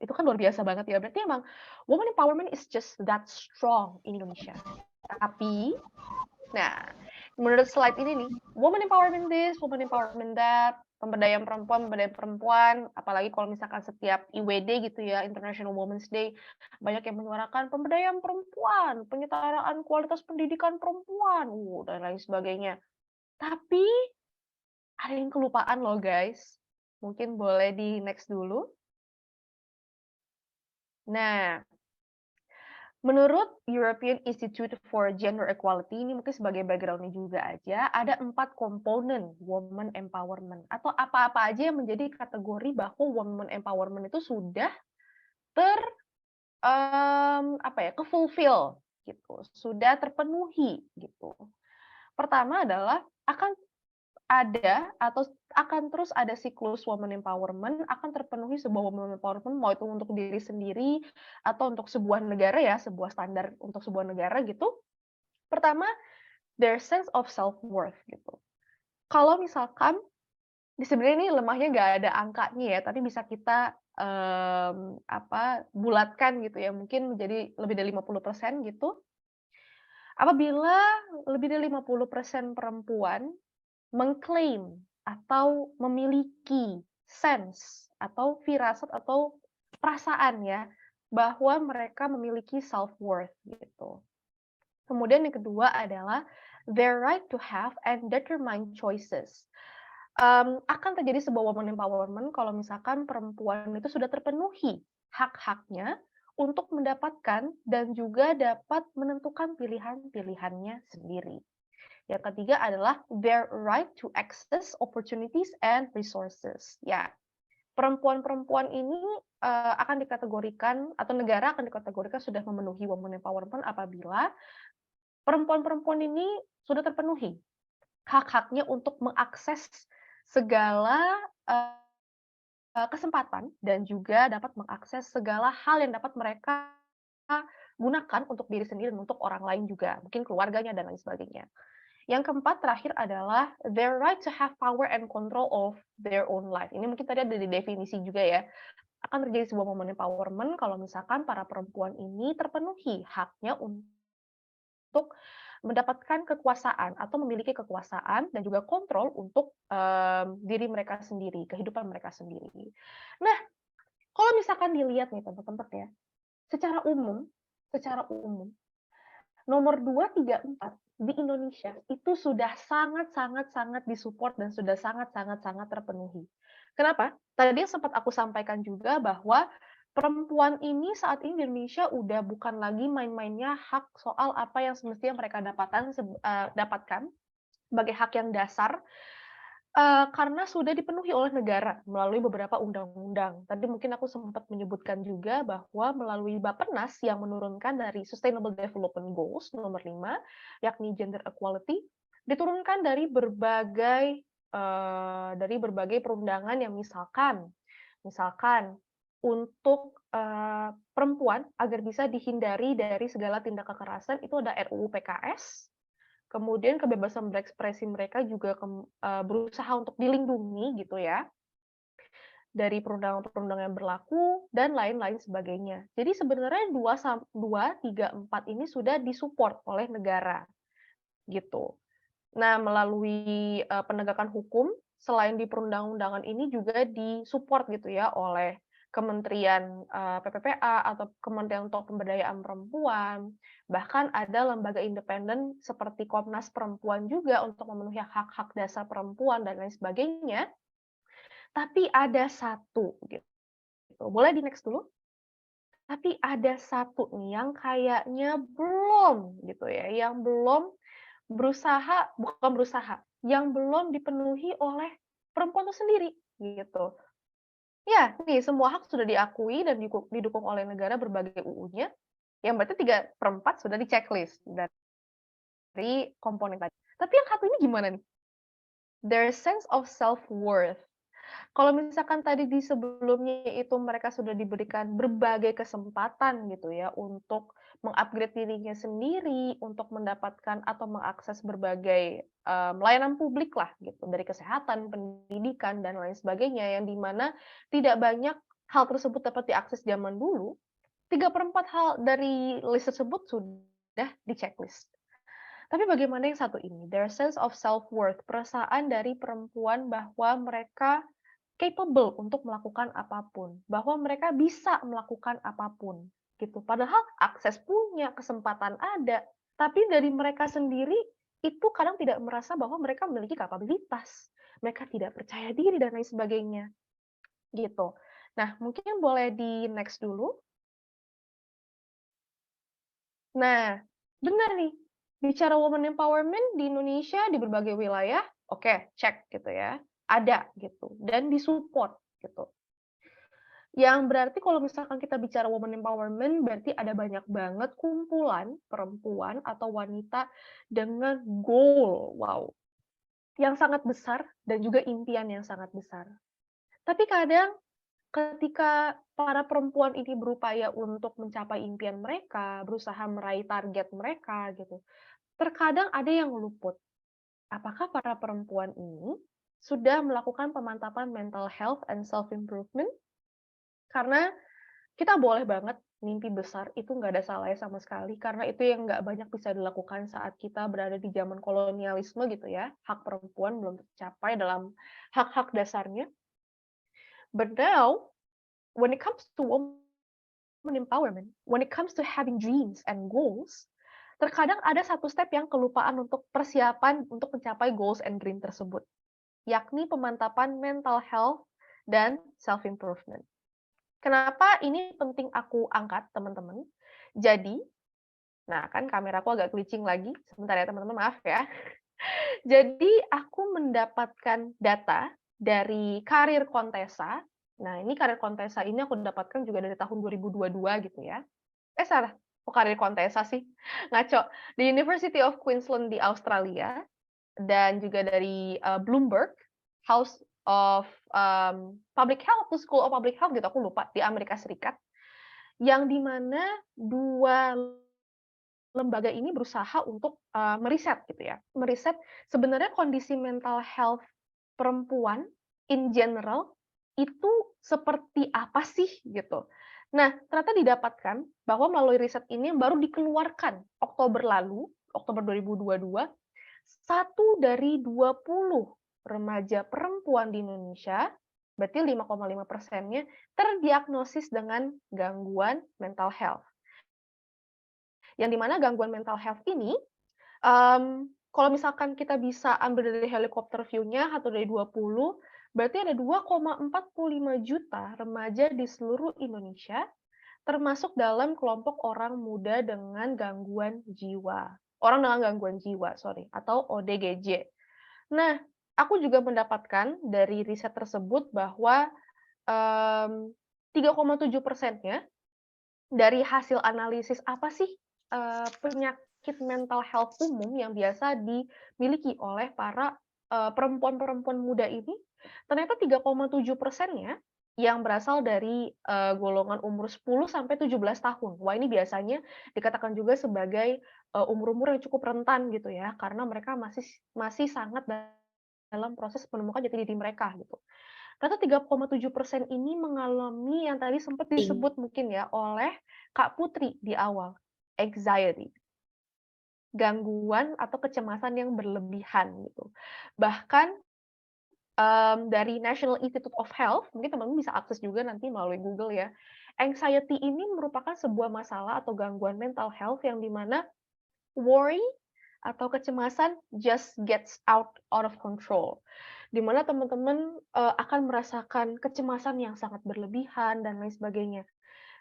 Speaker 4: itu kan luar biasa banget ya. Berarti emang woman empowerment is just that strong in Indonesia. Tapi, nah, menurut slide ini nih, woman empowerment this, woman empowerment that, pemberdayaan perempuan, apalagi kalau misalkan setiap IWD gitu ya, International Women's Day, banyak yang menyuarakan pemberdayaan perempuan, penyetaraan kualitas pendidikan perempuan, dan lain sebagainya. Tapi ada yang kelupaan loh guys. Mungkin boleh di next dulu. Nah, menurut European Institute for Gender Equality, ini mungkin sebagai background-nya juga aja, ada 4 komponen women empowerment, atau apa-apa aja yang menjadi kategori bahwa women empowerment itu sudah ke-fulfill gitu, sudah terpenuhi gitu. Pertama adalah akan ada atau akan terus ada siklus women empowerment, akan terpenuhi sebuah women empowerment, mau itu untuk diri sendiri atau untuk sebuah negara ya, sebuah standar untuk sebuah negara gitu. Pertama, their sense of self-worth gitu. Kalau misalkan, sebenarnya ini lemahnya nggak ada angkanya ya, tapi bisa kita bulatkan gitu ya, mungkin menjadi lebih dari 50% gitu. Apabila lebih dari 50% perempuan mengklaim atau memiliki sense atau firasat atau perasaan ya, bahwa mereka memiliki self-worth gitu. Kemudian yang kedua adalah their right to have and determine choices. Akan terjadi sebuah women empowerment kalau misalkan perempuan itu sudah terpenuhi hak-haknya untuk mendapatkan dan juga dapat menentukan pilihan-pilihannya sendiri. Yang ketiga adalah their right to access opportunities and resources. Ya, perempuan-perempuan ini akan dikategorikan atau negara akan dikategorikan sudah memenuhi women empowerment apabila perempuan-perempuan ini sudah terpenuhi hak-haknya untuk mengakses segala kesempatan dan juga dapat mengakses segala hal yang dapat mereka gunakan untuk diri sendiri dan untuk orang lain juga, mungkin keluarganya dan lain sebagainya. Yang keempat terakhir adalah their right to have power and control of their own life. Ini mungkin tadi ada di definisi juga ya. Akan terjadi sebuah momen empowerment kalau misalkan para perempuan ini terpenuhi haknya untuk mendapatkan kekuasaan atau memiliki kekuasaan dan juga kontrol untuk diri mereka sendiri, kehidupan mereka sendiri. Nah, kalau misalkan dilihat nih teman-teman ya, secara umum, nomor 2, 3, 4 di Indonesia itu sudah sangat disupport dan sudah sangat terpenuhi. Kenapa? Tadi yang sempat aku sampaikan juga bahwa perempuan ini saat ini di Indonesia udah bukan lagi main-mainnya hak soal apa yang semestinya mereka dapatkan sebagai hak yang dasar, karena sudah dipenuhi oleh negara melalui beberapa undang-undang. Tadi mungkin aku sempat menyebutkan juga bahwa melalui Bappenas yang menurunkan dari Sustainable Development Goals nomor 5, yakni gender equality, diturunkan dari berbagai perundangan yang misalkan untuk perempuan agar bisa dihindari dari segala tindak kekerasan itu ada RUU PKS. Kemudian kebebasan berekspresi mereka juga berusaha untuk dilindungi gitu ya, dari perundangan-perundangan yang berlaku dan lain-lain sebagainya. Jadi sebenarnya 2, 3, 4 ini sudah disupport oleh negara gitu. Nah, melalui penegakan hukum, selain di perundang-undangan ini juga disupport gitu ya oleh Kementerian PPPA atau Kementerian untuk Pemberdayaan Perempuan, bahkan ada lembaga independen seperti Komnas Perempuan juga untuk memenuhi hak-hak dasar perempuan dan lain sebagainya. Tapi ada satu gitu. Boleh di next dulu? Tapi ada satu nih yang kayaknya belum gitu ya, yang belum yang belum dipenuhi oleh perempuan itu sendiri gitu. Ya, nih semua hak sudah diakui dan didukung oleh negara berbagai UU-nya, yang berarti 3/4 sudah di-checklist dari komponen tadi. Tapi yang satu ini gimana nih? Their sense of self-worth. Kalau misalkan tadi di sebelumnya itu mereka sudah diberikan berbagai kesempatan gitu ya untuk meng-upgrade dirinya sendiri, untuk mendapatkan atau mengakses berbagai layanan publik lah gitu, dari kesehatan, pendidikan dan lain sebagainya yang dimana tidak banyak hal tersebut dapat diakses zaman dulu. 3/4 hal dari list tersebut sudah di-checklist. Tapi bagaimana yang satu ini? Their sense of self-worth, perasaan dari perempuan bahwa mereka capable untuk melakukan apapun, bahwa mereka bisa melakukan apapun, gitu. Padahal akses punya, kesempatan ada, tapi dari mereka sendiri itu kadang tidak merasa bahwa mereka memiliki kapabilitas, mereka tidak percaya diri dan lain sebagainya, gitu. Nah, mungkin boleh di next dulu. Nah, benar nih, bicara woman empowerment di Indonesia di berbagai wilayah, oke, cek gitu ya, ada gitu, dan disupport gitu. Yang berarti kalau misalkan kita bicara woman empowerment, berarti ada banyak banget kumpulan perempuan atau wanita dengan goal, wow, yang sangat besar dan juga impian yang sangat besar. Tapi kadang ketika para perempuan ini berupaya untuk mencapai impian mereka, berusaha meraih target mereka gitu, terkadang ada yang luput. Apakah para perempuan ini sudah melakukan pemantapan mental health and self-improvement? Karena kita boleh banget mimpi besar, itu nggak ada salahnya sama sekali, karena itu yang nggak banyak bisa dilakukan saat kita berada di zaman kolonialisme gitu ya. Hak perempuan belum tercapai dalam hak-hak dasarnya. But now, when it comes to women empowerment, when it comes to having dreams and goals, terkadang ada satu step yang kelupaan untuk persiapan untuk mencapai goals and dream tersebut, yakni pemantapan mental health dan self-improvement. Kenapa ini penting aku angkat, teman-teman? Jadi, nah kan kameraku agak glitching lagi, sebentar ya teman-teman, maaf ya. Jadi, aku mendapatkan data dari Karir Kontesa. Nah, ini Karir Kontesa ini aku dapatkan juga dari tahun 2022 gitu ya. Salah, kok Karir Kontesa sih? Ngaco. The University of Queensland di Australia, dan juga dari Bloomberg, House of Public Health, School of Public Health gitu, aku lupa, di Amerika Serikat, yang dimana dua lembaga ini berusaha untuk meriset gitu ya, meriset sebenarnya kondisi mental health perempuan in general itu seperti apa sih gitu. Nah, ternyata didapatkan bahwa melalui riset ini yang baru dikeluarkan Oktober lalu, Oktober 2022, 1 dari 20 remaja perempuan di Indonesia, berarti 5,5%-nya terdiagnosis dengan gangguan mental health. Yang dimana gangguan mental health ini, kalau misalkan kita bisa ambil dari helikopter view-nya 1 dari 20, berarti ada 2,45 juta remaja di seluruh Indonesia, termasuk dalam kelompok orang muda dengan gangguan jiwa. Orang dengan gangguan jiwa, atau ODGJ. Nah, aku juga mendapatkan dari riset tersebut bahwa 3,7%-nya dari hasil analisis apa sih penyakit mental health umum yang biasa dimiliki oleh para perempuan-perempuan muda ini, ternyata 3,7%-nya yang berasal dari golongan umur 10 sampai 17 tahun. Wah, ini biasanya dikatakan juga sebagai umur-umur yang cukup rentan gitu ya, karena mereka masih sangat dalam proses menemukan jati diri mereka gitu. Ternyata 3,7% ini mengalami yang tadi sempat disebut mungkin ya oleh Kak Putri di awal, anxiety. Gangguan atau kecemasan yang berlebihan gitu. Bahkan dari National Institute of Health, mungkin teman-teman bisa akses juga nanti melalui Google ya. Anxiety ini merupakan sebuah masalah atau gangguan mental health yang dimana worry atau kecemasan just gets out of control. Di mana teman-teman akan merasakan kecemasan yang sangat berlebihan dan lain sebagainya.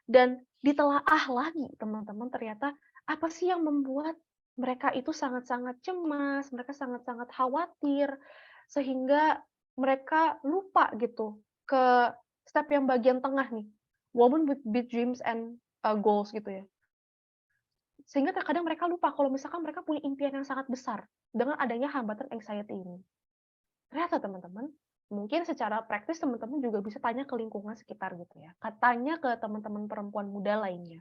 Speaker 4: Dan ditelaah lagi teman-teman, ternyata apa sih yang membuat mereka itu sangat-sangat cemas, mereka sangat-sangat khawatir, sehingga mereka lupa gitu ke step yang bagian tengah nih, woman with big dreams and goals gitu ya. Sehingga terkadang mereka lupa kalau misalkan mereka punya impian yang sangat besar dengan adanya hambatan anxiety ini. Ternyata teman-teman, mungkin secara praktis teman-teman juga bisa tanya ke lingkungan sekitar gitu ya. Tanya ke teman-teman perempuan muda lainnya.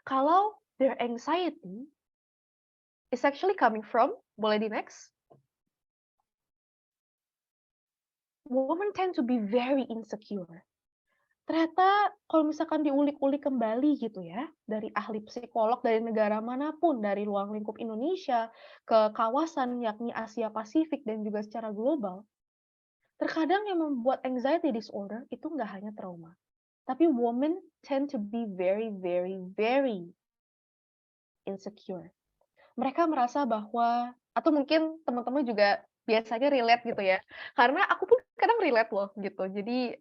Speaker 4: Kalau their anxiety is actually coming from, boleh di next? Women tend to be very insecure. Ternyata kalau misalkan diulik-ulik kembali gitu ya, dari ahli psikolog dari negara manapun, dari ruang lingkup Indonesia ke kawasan yakni Asia Pasifik dan juga secara global, terkadang yang membuat anxiety disorder itu nggak hanya trauma, tapi women tend to be very, very, very insecure. Mereka merasa bahwa, atau mungkin teman-teman juga biasanya relate gitu ya. Karena aku pun kadang relate loh gitu. Jadi,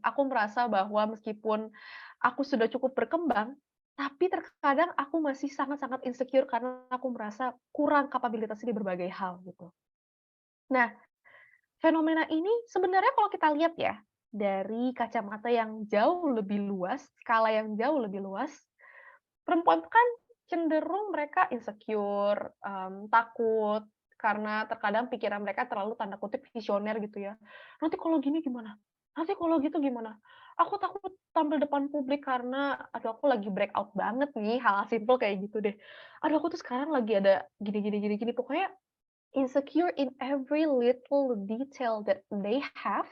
Speaker 4: aku merasa bahwa meskipun aku sudah cukup berkembang, tapi terkadang aku masih sangat-sangat insecure karena aku merasa kurang kapabilitasnya di berbagai hal gitu. Nah, fenomena ini sebenarnya kalau kita lihat ya, dari kacamata yang jauh lebih luas, skala yang jauh lebih luas, perempuan tuh kan cenderung mereka insecure, takut, karena terkadang pikiran mereka terlalu tanda kutip "visioner" gitu ya. "Nanti kalau gini gimana? Nanti kalau gitu gimana? Aku takut tampil depan publik karena aduh aku lagi breakout banget nih," hal simpel kayak gitu deh. "Aduh aku tuh sekarang lagi ada gini gini gini gini." Pokoknya insecure in every little detail that they have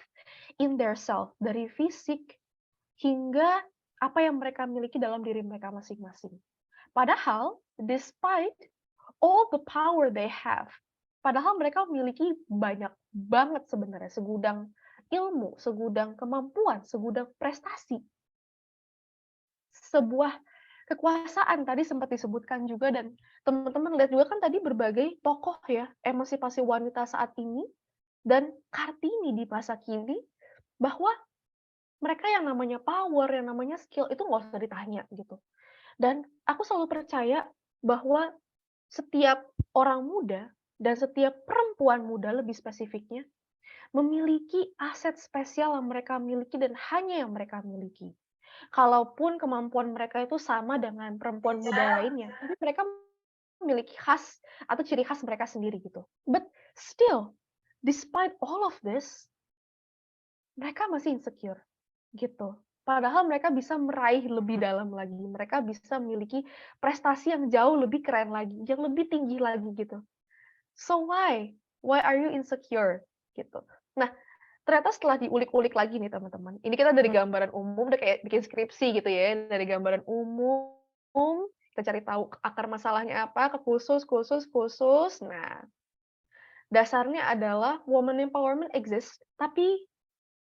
Speaker 4: in their self, dari fisik hingga apa yang mereka miliki dalam diri mereka masing-masing. Padahal, despite all the power they have, padahal mereka memiliki banyak banget sebenarnya, segudang ilmu, segudang kemampuan, segudang prestasi. Sebuah kekuasaan tadi sempat disebutkan juga dan teman-teman lihat juga kan tadi berbagai tokoh ya, emansipasi wanita saat ini dan Kartini di masa kini, bahwa mereka yang namanya power, yang namanya skill itu nggak usah ditanya gitu. Dan aku selalu percaya bahwa setiap orang muda dan setiap perempuan muda lebih spesifiknya, memiliki aset spesial yang mereka miliki dan hanya yang mereka miliki. Kalaupun kemampuan mereka itu sama dengan perempuan muda lainnya, tapi mereka memiliki khas atau ciri khas mereka sendiri gitu. But still, despite all of this, mereka masih insecure gitu. Padahal mereka bisa meraih lebih dalam lagi, mereka bisa memiliki prestasi yang jauh lebih keren lagi, yang lebih tinggi lagi gitu. So why? Why are you insecure? Gitu. Nah, ternyata setelah diulik-ulik lagi nih teman-teman, ini kita dari gambaran umum, udah kayak bikin skripsi gitu ya, dari gambaran umum, kita cari tahu akar masalahnya apa, ke khusus, khusus, khusus. Nah, dasarnya adalah woman empowerment exists, tapi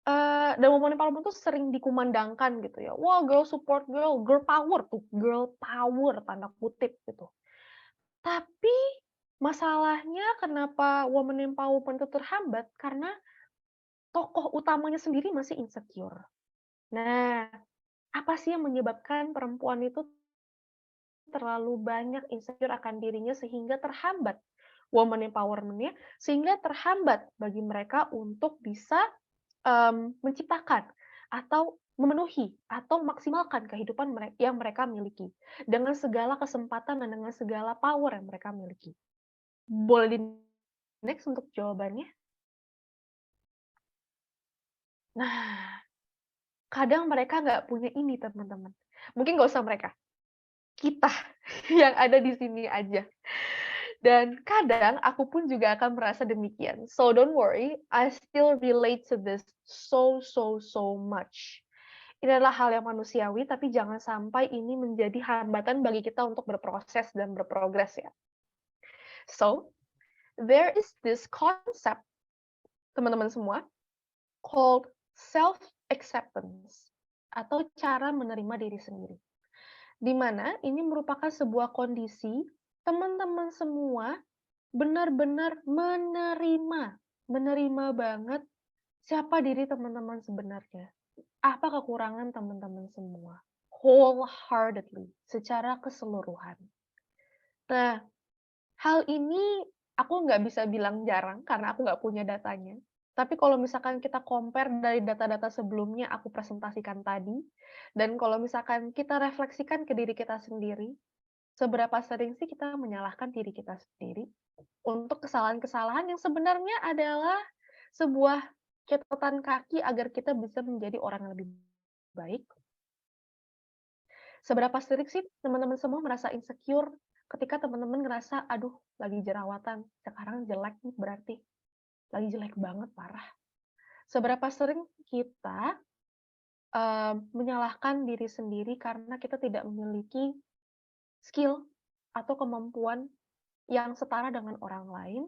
Speaker 4: dan woman empowerment tuh sering dikumandangkan gitu ya. Wah, girl support girl, girl power tuh, girl power tanda kutip gitu. Tapi masalahnya kenapa woman empowerment itu terhambat karena tokoh utamanya sendiri masih insecure. Nah, apa sih yang menyebabkan perempuan itu terlalu banyak insecure akan dirinya sehingga terhambat woman empowerment-nya, sehingga terhambat bagi mereka untuk bisa menciptakan atau memenuhi atau maksimalkan kehidupan yang mereka miliki dengan segala kesempatan dan dengan segala power yang mereka miliki. Boleh di next untuk jawabannya? Nah, kadang mereka nggak punya ini teman-teman. Mungkin nggak usah mereka, kita yang ada di sini aja. Dan kadang aku pun juga akan merasa demikian. So don't worry, I still relate to this so much. Ini adalah hal yang manusiawi, tapi jangan sampai ini menjadi hambatan bagi kita untuk berproses dan berprogres ya. So, there is this concept, teman-teman semua, called self-acceptance, atau cara menerima diri sendiri. Di mana ini merupakan sebuah kondisi teman-teman semua benar-benar menerima banget siapa diri teman-teman sebenarnya. Apa kekurangan teman-teman semua? Wholeheartedly, secara keseluruhan. Nah, hal ini aku nggak bisa bilang jarang karena aku nggak punya datanya. Tapi kalau misalkan kita compare dari data-data sebelumnya aku presentasikan tadi, dan kalau misalkan kita refleksikan ke diri kita sendiri, seberapa sering sih kita menyalahkan diri kita sendiri untuk kesalahan-kesalahan yang sebenarnya adalah sebuah catatan kaki agar kita bisa menjadi orang yang lebih baik. Seberapa sering sih teman-teman semua merasa insecure ketika teman-teman ngerasa, aduh lagi jerawatan, sekarang jelek nih berarti. Lagi jelek banget, parah. Seberapa sering kita menyalahkan diri sendiri karena kita tidak memiliki skill atau kemampuan yang setara dengan orang lain,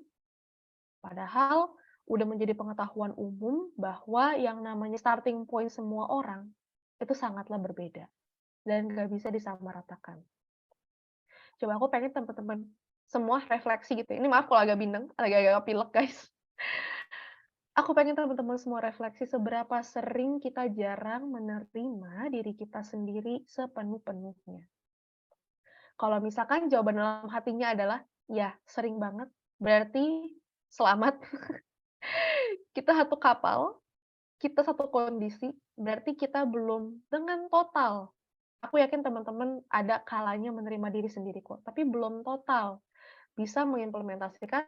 Speaker 4: padahal udah menjadi pengetahuan umum bahwa yang namanya starting point semua orang itu sangatlah berbeda dan nggak bisa disamaratakan. Coba aku pengen teman-teman semua refleksi gitu. Ini maaf kalau agak bindeng, agak pilek guys. Aku pengen teman-teman semua refleksi seberapa sering kita jarang menerima diri kita sendiri sepenuh-penuhnya. Kalau misalkan jawaban dalam hatinya adalah, "Ya, sering banget," berarti selamat, kita satu kapal, kita satu kondisi, berarti kita belum dengan total. Aku yakin teman-teman ada kalanya menerima diri sendiri kok, tapi belum total bisa mengimplementasikan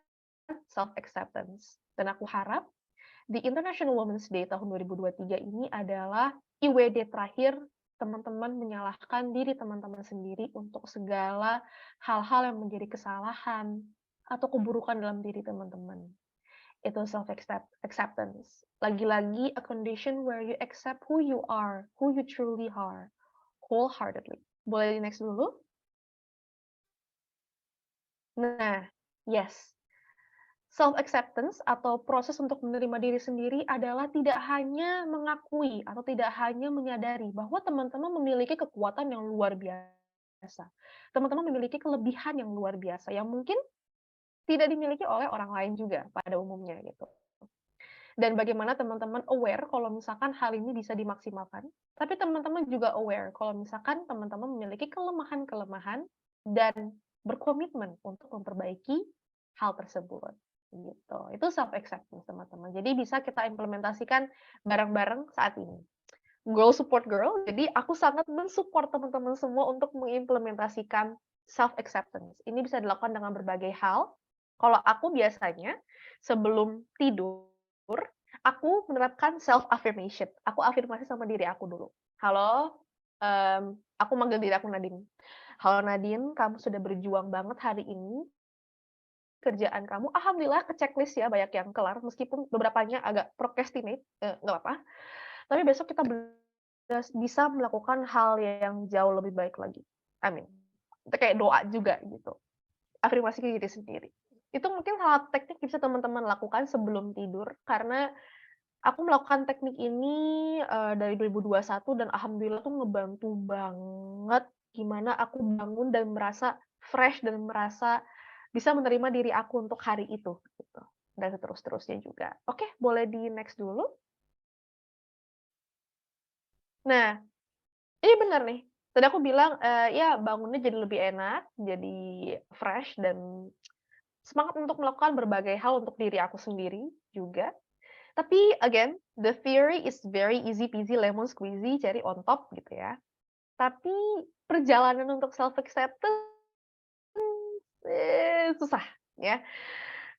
Speaker 4: self acceptance. Dan aku harap di International Women's Day tahun 2023 ini adalah IWD terakhir teman-teman menyalahkan diri teman-teman sendiri untuk segala hal-hal yang menjadi kesalahan atau keburukan dalam diri teman-teman. Itu self acceptance. Lagi-lagi a condition where you accept who you are, who you truly are, wholeheartedly. Boleh di next dulu? Nah, yes. Self acceptance atau proses untuk menerima diri sendiri adalah tidak hanya mengakui atau tidak hanya menyadari bahwa teman-teman memiliki kekuatan yang luar biasa. Teman-teman memiliki kelebihan yang luar biasa yang mungkin tidak dimiliki oleh orang lain juga pada umumnya gitu. Dan bagaimana teman-teman aware kalau misalkan hal ini bisa dimaksimalkan, tapi teman-teman juga aware kalau misalkan teman-teman memiliki kelemahan-kelemahan dan berkomitmen untuk memperbaiki hal tersebut gitu. Itu self acceptance teman-teman. Jadi bisa kita implementasikan bareng-bareng saat ini. Girl support girl. Jadi aku sangat mensupport teman-teman semua untuk mengimplementasikan self acceptance. Ini bisa dilakukan dengan berbagai hal. Kalau aku biasanya sebelum tidur aku menerapkan self affirmation. Aku afirmasi sama diri aku dulu. Halo, aku manggil diri aku Nadine. Halo Nadine, kamu sudah berjuang banget hari ini. Kerjaan kamu, alhamdulillah ke-checklist ya, banyak yang kelar, meskipun beberapanya agak procrastinate, nggak apa-apa. Tapi besok kita bisa melakukan hal yang jauh lebih baik lagi. Amin. Itu kayak doa juga gitu. Afirmasi ke diri sendiri. Itu mungkin salah satu teknik bisa teman-teman lakukan sebelum tidur, karena aku melakukan teknik ini, dari 2021 dan alhamdulillah tuh ngebantu banget gimana aku bangun dan merasa fresh dan merasa bisa menerima diri aku untuk hari itu, gitu. Dan seterus-terusnya juga. Oke, boleh di next dulu. Nah, ini benar nih, tadi aku bilang, ya bangunnya jadi lebih enak, jadi fresh dan semangat untuk melakukan berbagai hal untuk diri aku sendiri juga. Tapi again, the theory is very easy peasy lemon squeezy, cherry on top gitu ya. Tapi perjalanan untuk self acceptance susah ya.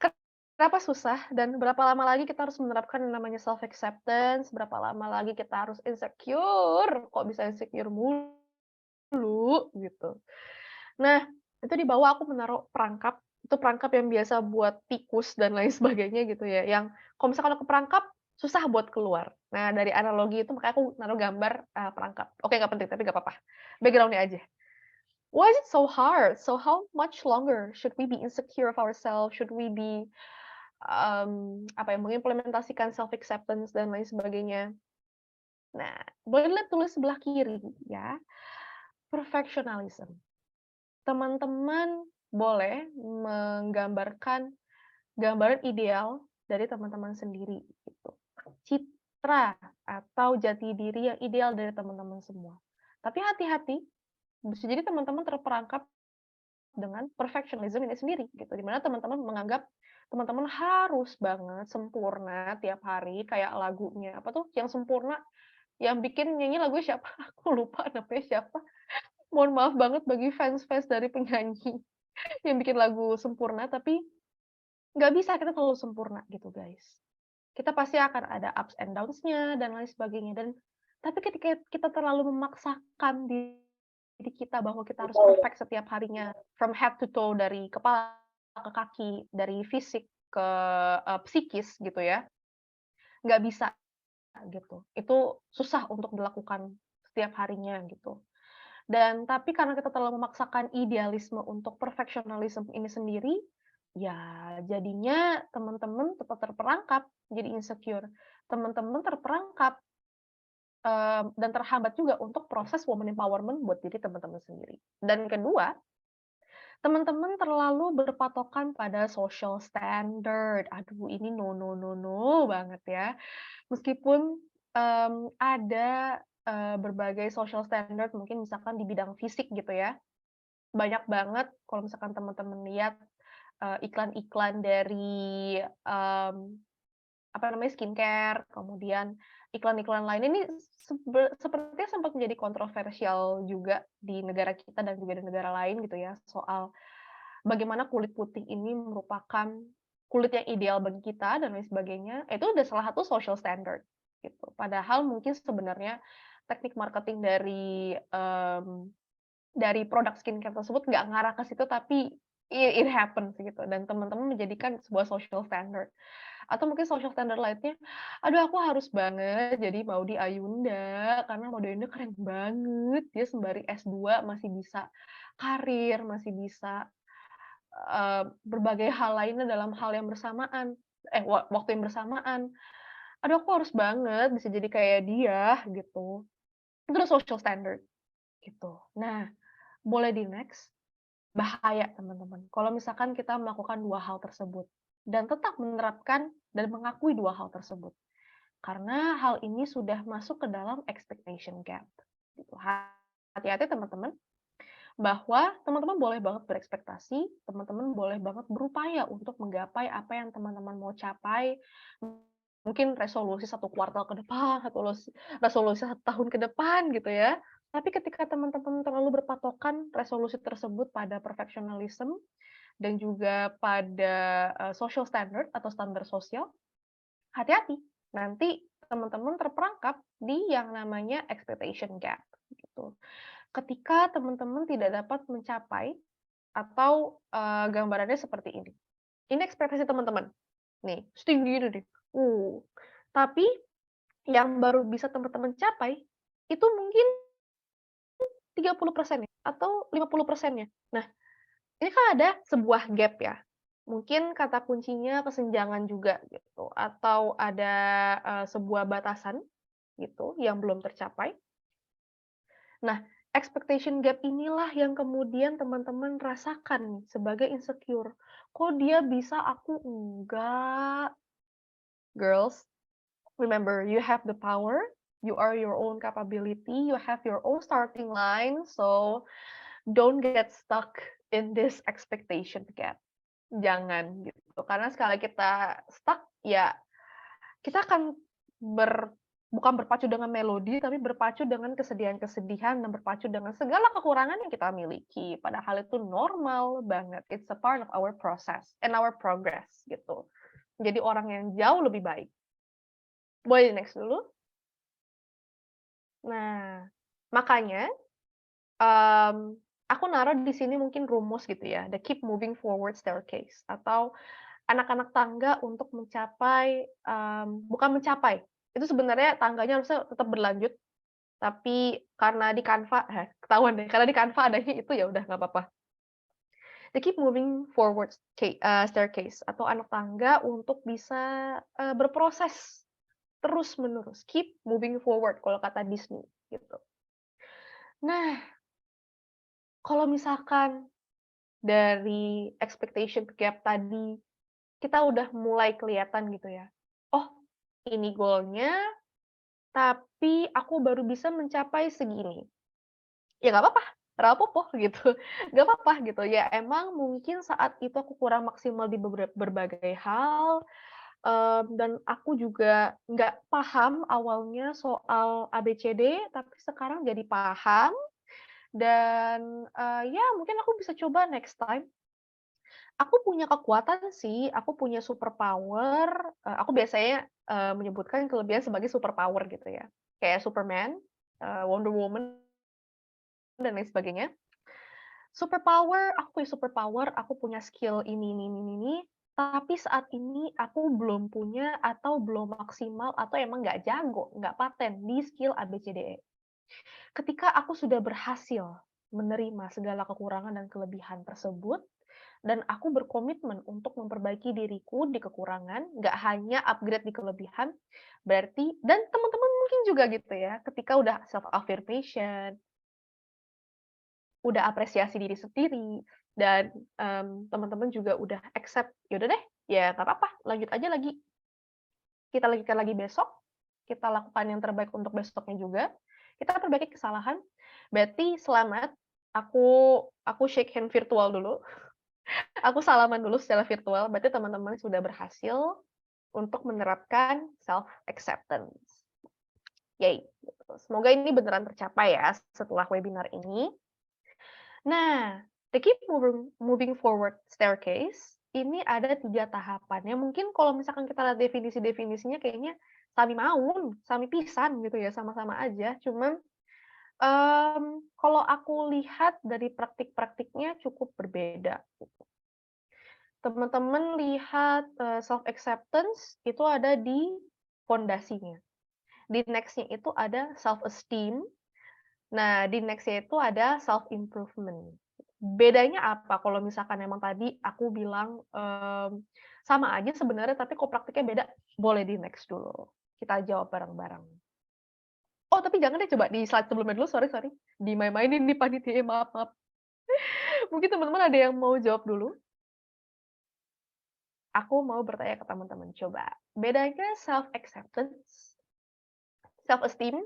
Speaker 4: Kenapa susah dan berapa lama lagi kita harus menerapkan yang namanya self acceptance, berapa lama lagi kita harus insecure, kok bisa insecure mulu gitu. Nah, itu di bawah aku menaruh perangkap, itu perangkap yang biasa buat tikus dan lain sebagainya gitu ya, yang kalau misalkan aku perangkap, susah buat keluar. Nah, dari analogi itu makanya aku naruh gambar, perangkap. Oke, nggak penting, tapi nggak apa-apa. Background-nya aja. Why is it so hard? So how much longer should we be insecure of ourselves? Should we be, mengimplementasikan self acceptance dan lain sebagainya? Nah, boleh lihat tulis sebelah kiri ya, perfectionism. Teman-teman boleh menggambarkan gambaran ideal dari teman-teman sendiri gitu. Citra atau jati diri yang ideal dari teman-teman semua. Tapi hati-hati, bisa jadi teman-teman terperangkap dengan perfectionism ini sendiri gitu. Dimana teman-teman menganggap teman-teman harus banget sempurna tiap hari kayak lagunya apa tuh yang sempurna yang bikin nyanyi lagu siapa? Aku lupa namanya siapa. Mohon maaf banget bagi fans-fans dari penyanyi yang bikin lagu sempurna, tapi nggak bisa kita selalu sempurna gitu, guys. Kita pasti akan ada ups and downs-nya dan lain sebagainya. Tapi ketika kita terlalu memaksakan diri kita bahwa kita harus perfect setiap harinya, from head to toe, dari kepala ke kaki, dari fisik ke psikis gitu ya, nggak bisa gitu. Itu susah untuk dilakukan setiap harinya gitu. Dan tapi karena kita terlalu memaksakan idealisme untuk perfectionism ini sendiri, ya jadinya teman-teman tetap terperangkap jadi insecure. Teman-teman terperangkap, dan terhambat juga untuk proses woman empowerment buat diri teman-teman sendiri. Dan kedua, teman-teman terlalu berpatokan pada social standard. Aduh, ini no no no no banget ya. Meskipun, ada, berbagai social standard mungkin misalkan di bidang fisik gitu ya, banyak banget kalau misalkan teman-teman lihat, iklan-iklan dari, apa namanya, skincare, kemudian iklan-iklan lain ini sepertinya sempat menjadi kontroversial juga di negara kita dan juga di negara lain gitu ya, soal bagaimana kulit putih ini merupakan kulit yang ideal bagi kita dan lain sebagainya, itu udah salah satu social standard, gitu. Padahal mungkin sebenarnya teknik marketing dari produk skincare tersebut nggak ngarah ke situ, tapi it happens gitu, dan teman-teman menjadikan sebuah social standard. Atau mungkin social standard lainnya, "Aduh aku harus banget jadi Maudy Ayunda, karena Maudy Ayunda keren banget, dia sembari S2 masih bisa karir, masih bisa, berbagai hal lainnya dalam hal yang bersamaan waktu yang bersamaan. Aduh aku harus banget bisa jadi kayak dia," gitu. Itu udah social standard, gitu. Nah, boleh di-next, bahaya teman-teman, kalau misalkan kita melakukan 2 hal tersebut, dan tetap menerapkan dan mengakui 2 hal tersebut. Karena hal ini sudah masuk ke dalam expectation gap, gitu. Hati-hati teman-teman, bahwa teman-teman boleh banget berekspektasi, teman-teman boleh banget berupaya untuk menggapai apa yang teman-teman mau capai, mungkin resolusi 1 kuartal ke depan, atau resolusi 1 tahun ke depan gitu ya. Tapi ketika teman-teman terlalu berpatokan resolusi tersebut pada perfectionism dan juga pada, social standard atau standar sosial, hati-hati, nanti teman-teman terperangkap di yang namanya expectation gap, gitu. Ketika teman-teman tidak dapat mencapai atau, gambarannya seperti ini. Ini ekspektasi teman-teman, nih, setinggi ini nih, tapi yang baru bisa teman-teman capai, itu mungkin 30% ya, atau 50%-nya. Nah, ini kan ada sebuah gap ya, mungkin kata kuncinya kesenjangan juga gitu, atau ada, sebuah batasan gitu yang belum tercapai. Nah, expectation gap inilah yang kemudian teman-teman rasakan nih sebagai insecure. Kok dia bisa, aku enggak? Girls, remember you have the power, you are your own capability, you have your own starting line, so don't get stuck in this expectation gap. Jangan gitu. Karena sekali kita stuck, ya kita akan bukan berpacu dengan melodi, tapi berpacu dengan kesedihan-kesedihan dan berpacu dengan segala kekurangan yang kita miliki. Padahal itu normal banget. It's a part of our process and our progress gitu. Jadi orang yang jauh lebih baik. Boleh di-next dulu? Nah, makanya, aku naruh di sini mungkin rumus gitu ya, the keep moving forward staircase, atau anak-anak tangga untuk mencapai, bukan mencapai, itu sebenarnya tangganya harusnya tetap berlanjut, tapi karena di Canva, ketahuan deh, karena di Canva adanya itu, ya udah nggak apa-apa. The keep moving forward staircase, atau anak tangga untuk bisa, berproses terus-menerus, keep moving forward kalau kata Disney, gitu. Nah, kalau misalkan dari expectation gap tadi, kita udah mulai kelihatan gitu ya, oh ini goal-nya, tapi aku baru bisa mencapai segini. Ya nggak apa-apa, rapopo gitu, nggak apa-apa gitu. Ya emang mungkin saat itu aku kurang maksimal di berbagai hal, dan aku juga nggak paham awalnya soal ABCD, tapi sekarang jadi paham dan, ya mungkin aku bisa coba next time. Aku punya kekuatan sih, aku punya superpower, aku biasanya, menyebutkan kelebihan sebagai superpower gitu ya, kayak Superman, Wonder Woman, dan lain sebagainya. Aku punya superpower, aku punya skill ini, tapi saat ini aku belum punya atau belum maksimal atau emang nggak jago, nggak paten di skill ABCDE. Ketika aku sudah berhasil menerima segala kekurangan dan kelebihan tersebut, dan aku berkomitmen untuk memperbaiki diriku di kekurangan, nggak hanya upgrade di kelebihan, berarti dan teman-teman mungkin juga gitu ya, ketika udah self affirmation, udah apresiasi diri sendiri, dan teman-teman juga udah accept, yaudah deh, ya nggak apa-apa, lanjut aja lagi. Kita lanjutkan lagi besok, kita lakukan yang terbaik untuk besoknya juga, kita perbaiki kesalahan. Berarti selamat, aku shake hand virtual dulu, aku salaman dulu secara virtual, berarti teman-teman sudah berhasil untuk menerapkan self acceptance. Yay. Semoga ini beneran tercapai ya setelah webinar ini. Nah, the keep moving forward staircase ini ada 3 tahapannya. Mungkin kalau misalkan kita lihat definisi-definisinya kayaknya sami maun, sami pisan gitu ya, sama-sama aja. Cuman kalau aku lihat dari praktik-praktiknya cukup berbeda. Teman-teman lihat self acceptance itu ada di fondasinya. Di next-nya itu ada self esteem. Nah, di next-nya itu ada self improvement. Bedanya apa? Kalau misalkan emang tadi aku bilang sama aja sebenarnya, tapi kok praktiknya beda, boleh di next dulu. Kita jawab bareng-bareng. Oh, tapi jangan deh, coba di slide sebelumnya dulu, sorry. Dimain-mainin nih panitia, maaf. Mungkin teman-teman ada yang mau jawab dulu? Aku mau bertanya ke teman-teman, coba. Bedanya self acceptance, self esteem,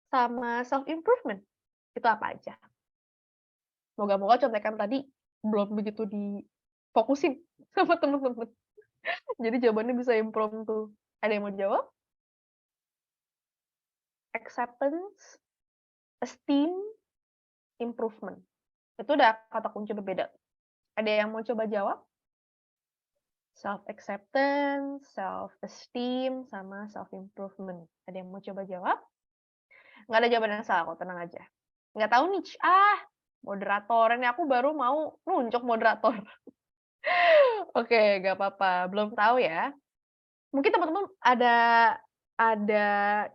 Speaker 4: sama self improvement itu apa aja? Moga-moga contekan tadi belum begitu difokusin sama teman-teman. Jadi jawabannya bisa impromptu. Ada yang mau jawab? Acceptance, esteem, improvement. Itu udah kata kunci berbeda. Ada yang mau coba jawab? Self acceptance, self esteem, sama self improvement. Ada yang mau coba jawab? Nggak ada jawaban yang salah kok, tenang aja. Nggak tahu nih, moderator. Ini aku baru mau nunjuk moderator. Oke, nggak apa-apa. Belum tahu ya. Mungkin teman-teman ada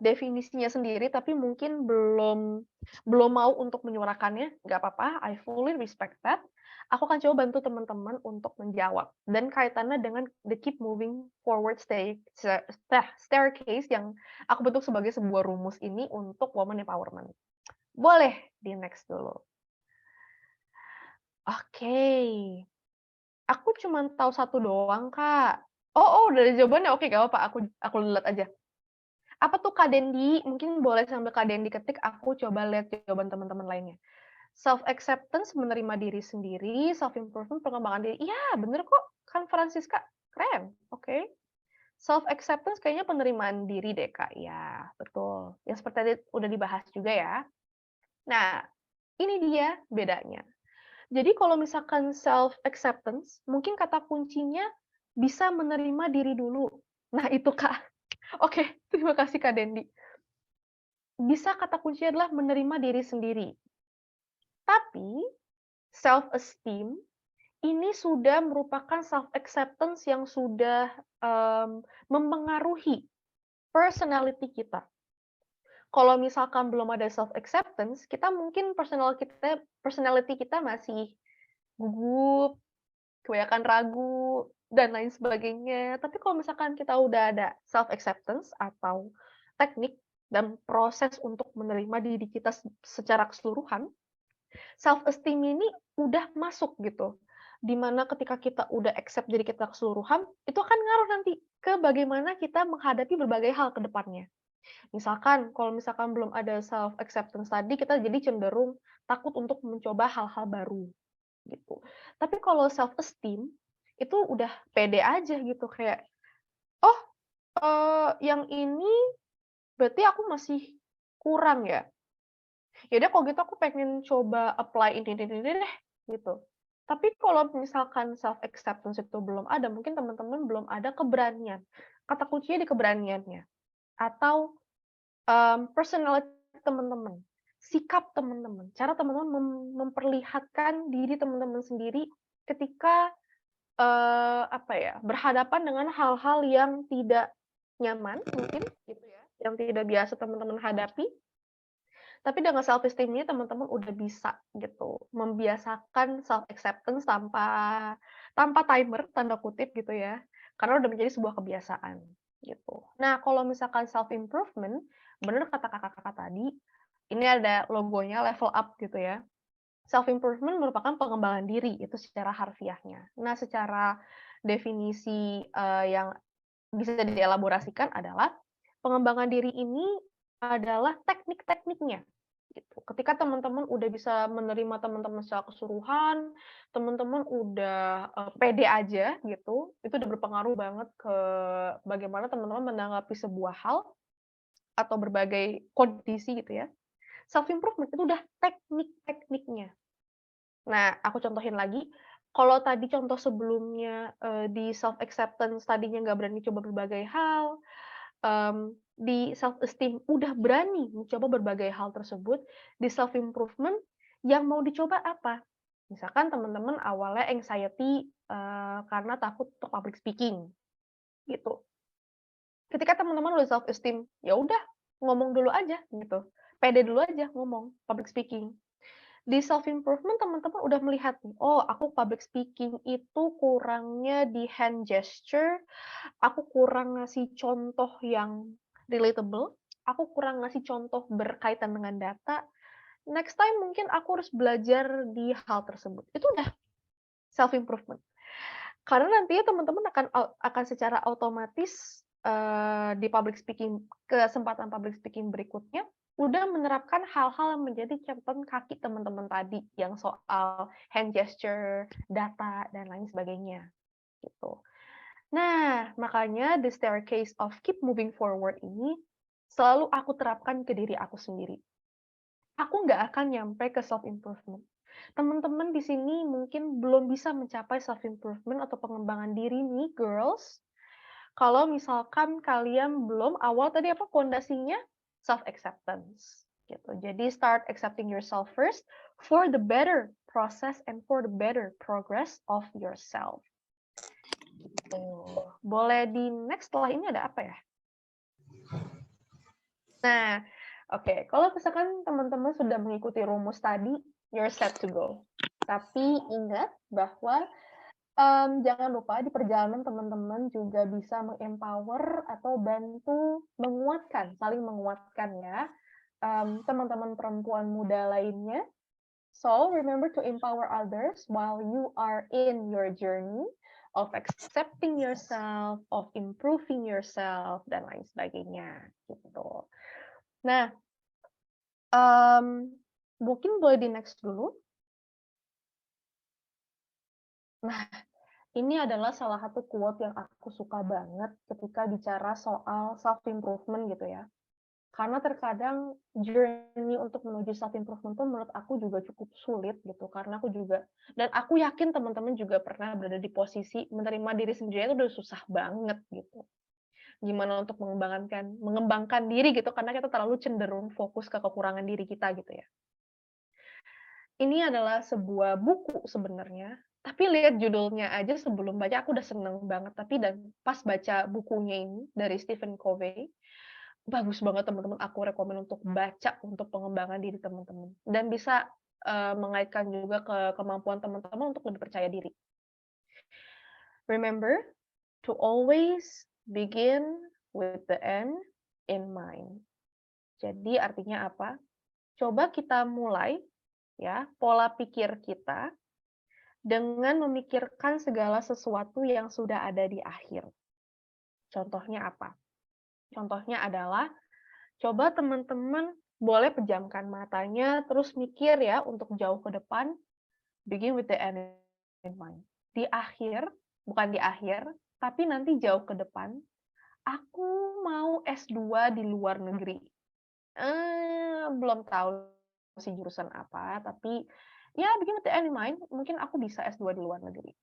Speaker 4: definisinya sendiri, tapi mungkin belum mau untuk menyuarakannya. Nggak apa-apa, I fully respect that. Aku akan coba bantu teman-teman untuk menjawab. Dan kaitannya dengan the keep moving forward staircase yang aku bentuk sebagai sebuah rumus ini untuk woman empowerment. Boleh di next dulu. Oke. Aku cuma tahu satu doang, Kak. Oh, udah ada jawabannya. Oke, nggak apa-apa. Aku lihat aja. Apa tuh, Kak Dendi? Mungkin boleh sambil Kak Dendi ketik, aku coba lihat jawaban teman-teman lainnya. Self acceptance, menerima diri sendiri, self improvement, pengembangan diri. Iya, bener kok. Kan Francisca keren. Oke. Self acceptance kayaknya penerimaan diri deh, Kak. Ya, betul. Yang seperti tadi udah dibahas juga ya. Nah, ini dia bedanya. Jadi kalau misalkan self acceptance, mungkin kata kuncinya bisa menerima diri dulu. Nah, itu Kak. Oke, terima kasih Kak Dendi. Bisa kata kuncinya adalah menerima diri sendiri. Tapi self esteem ini sudah merupakan self acceptance yang sudah mempengaruhi personality kita. Kalau misalkan belum ada self acceptance, kita mungkin personality kita masih gugup, kebanyakan ragu, dan lain sebagainya. Tapi kalau misalkan kita udah ada self acceptance atau teknik dan proses untuk menerima diri kita secara keseluruhan, self esteem ini udah masuk gitu. Dimana ketika kita udah accept diri kita keseluruhan, itu akan ngaruh nanti ke bagaimana kita menghadapi berbagai hal ke depannya. Misalkan, kalau misalkan belum ada self acceptance tadi, kita jadi cenderung takut untuk mencoba hal-hal baru gitu. Tapi kalau self esteem itu udah pede aja gitu, kayak, oh, yang ini berarti aku masih kurang ya. Ya udah kalau gitu aku pengen coba apply ini deh gitu. Tapi kalau misalkan self acceptance itu belum ada, mungkin teman-teman belum ada keberanian. Kata kuncinya di keberaniannya. Atau personality teman-teman, sikap teman-teman, cara teman-teman memperlihatkan diri teman-teman sendiri ketika berhadapan dengan hal-hal yang tidak nyaman mungkin gitu ya, yang tidak biasa teman-teman hadapi. Tapi dengan self esteem ini teman-teman udah bisa gitu membiasakan self acceptance tanpa timer tanda kutip gitu ya, karena udah menjadi sebuah kebiasaan gitu. Nah, kalau misalkan self improvement, bener kata kakak-kakak tadi, ini ada logonya level up gitu ya. Self improvement merupakan pengembangan diri itu secara harfiahnya. Nah, secara definisi yang bisa dielaborasikan adalah pengembangan diri ini adalah teknik-tekniknya gitu. Ketika teman-teman udah bisa menerima teman-teman secara keseluruhan, teman-teman udah pede aja gitu, itu udah berpengaruh banget ke bagaimana teman-teman menanggapi sebuah hal atau berbagai kondisi gitu ya. Self improvement itu udah teknik-tekniknya. Nah, aku contohin lagi, kalau tadi contoh sebelumnya, di self acceptance tadinya nggak berani coba berbagai hal, di self esteem udah berani mencoba berbagai hal tersebut, di self improvement yang mau dicoba apa? Misalkan teman-teman awalnya anxiety, karena takut untuk public speaking, gitu. Ketika teman-teman udah self esteem, ya udah ngomong dulu aja gitu, pede dulu aja ngomong public speaking. Di self improvement teman-teman udah melihat nih, oh aku public speaking itu kurangnya di hand gesture, aku kurang ngasih contoh yang relatable, aku kurang ngasih contoh berkaitan dengan data. Next time mungkin aku harus belajar di hal tersebut. Itu udah self improvement. Karena nantinya teman-teman akan secara otomatis di public speaking kesempatan public speaking berikutnya udah menerapkan hal-hal yang menjadi catatan kaki teman-teman tadi yang soal hand gesture, data dan lain sebagainya gitu. Nah, makanya the staircase of keep moving forward ini selalu aku terapkan ke diri aku sendiri. Aku nggak akan nyampe ke self improvement. Teman-teman di sini mungkin belum bisa mencapai self improvement atau pengembangan diri nih, girls. Kalau misalkan kalian belum awal tadi apa pondasinya self acceptance gitu. Jadi start accepting yourself first for the better process and for the better progress of yourself. Gitu. Boleh di next setelah ini ada apa ya? Nah, oke, kalau misalkan teman-teman sudah mengikuti rumus tadi, you're set to go. Tapi ingat bahwa jangan lupa di perjalanan teman-teman juga bisa meng-empower atau bantu menguatkan, saling menguatkan ya, teman-teman perempuan muda lainnya. So, remember to empower others while you are in your journey of accepting yourself, of improving yourself, dan lain sebagainya. Gitu. Nah, mungkin boleh di next dulu. Nah, ini adalah salah satu quote yang aku suka banget ketika bicara soal self improvement gitu ya. Karena terkadang journey untuk menuju self improvement tuh menurut aku juga cukup sulit gitu. Karena aku juga dan aku yakin teman-teman juga pernah berada di posisi menerima diri sendiri itu udah susah banget gitu. Gimana untuk mengembangkan diri gitu karena kita terlalu cenderung fokus ke kekurangan diri kita gitu ya. Ini adalah sebuah buku sebenarnya, tapi lihat judulnya aja sebelum baca aku udah seneng banget, tapi dan pas baca bukunya ini dari Stephen Covey, bagus banget teman-teman, aku rekomen untuk baca untuk pengembangan diri teman-teman dan bisa, mengaitkan juga ke kemampuan teman-teman untuk lebih percaya diri. Remember to always begin with the end in mind. Jadi artinya apa? Coba kita mulai ya, pola pikir kita dengan memikirkan segala sesuatu yang sudah ada di akhir. Contohnya apa? Contohnya adalah, coba teman-teman boleh pejamkan matanya, terus mikir ya untuk jauh ke depan, begin with the end in mind. Di akhir, bukan di akhir, tapi nanti jauh ke depan, aku mau S2 di luar negeri. Belum tahu sih jurusan apa, tapi ya begin with the end in mind, mungkin aku bisa S2 di luar negeri.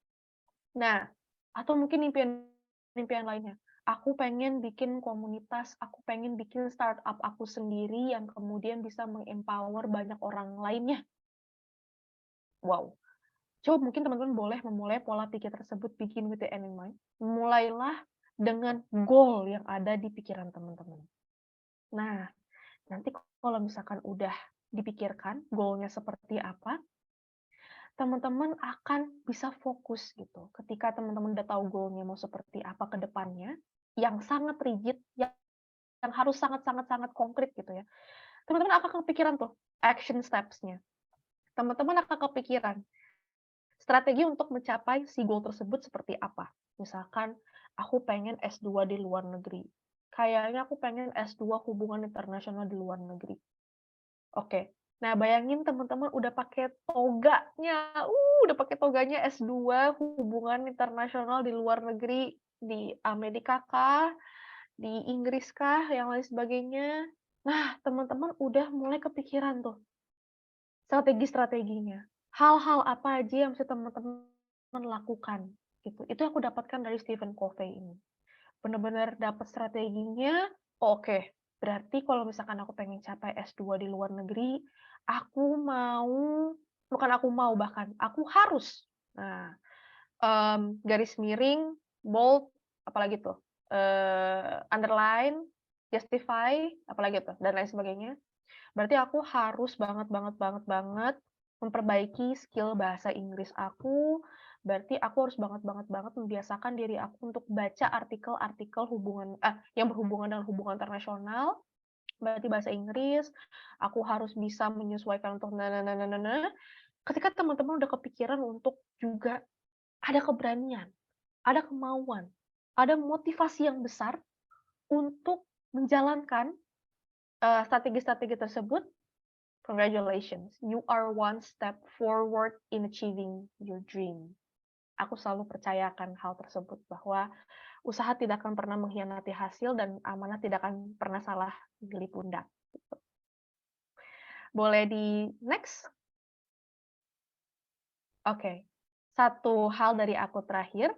Speaker 4: Nah, atau mungkin impian lainnya. Aku pengen bikin komunitas, aku pengen bikin startup aku sendiri yang kemudian bisa meng-empower banyak orang lainnya. Wow. Coba mungkin teman-teman boleh memulai pola pikir tersebut, begin with the end in mind. Mulailah dengan goal yang ada di pikiran teman-teman. Nah, nanti kalau misalkan udah dipikirkan goal-nya seperti apa, teman-teman akan bisa fokus gitu. Ketika teman-teman udah tahu goal-nya mau seperti apa ke depannya, yang sangat rigid, yang harus sangat-sangat konkret gitu ya. Teman-teman akan kepikiran tuh action steps-nya. teman-teman akan kepikiran strategi untuk mencapai si goal tersebut seperti apa. Misalkan, aku pengen S2 di luar negeri. Kayaknya aku pengen S2 hubungan internasional di luar negeri. Oke. Nah, bayangin teman-teman udah pakai toganya S2 hubungan internasional di luar negeri, di Amerika kah, di Inggris kah, yang lain sebagainya. Nah, teman-teman udah mulai kepikiran tuh strategi-strateginya. Hal-hal apa aja yang bisa teman-teman lakukan gitu. Itu aku dapatkan dari Stephen Covey ini. Benar-benar dapat strateginya, oke. Berarti kalau misalkan aku pengen capai S2 di luar negeri, aku bahkan, aku harus. Nah, garis miring, bold, apalagi tuh, underline, justify, apalagi tuh, dan lain sebagainya. Berarti aku harus banget memperbaiki skill bahasa Inggris aku. Berarti aku harus banget membiasakan diri aku untuk baca artikel-artikel yang berhubungan dengan hubungan internasional. Berarti bahasa Inggris, aku harus bisa menyesuaikan untuk Ketika teman-teman udah kepikiran untuk juga ada keberanian, ada kemauan, ada motivasi yang besar untuk menjalankan strategi-strategi tersebut, congratulations, you are one step forward in achieving your dream. Aku selalu percayakan hal tersebut, bahwa usaha tidak akan pernah mengkhianati hasil dan amanah tidak akan pernah salah pilih pundak. Boleh di next? Oke. Satu hal dari aku terakhir,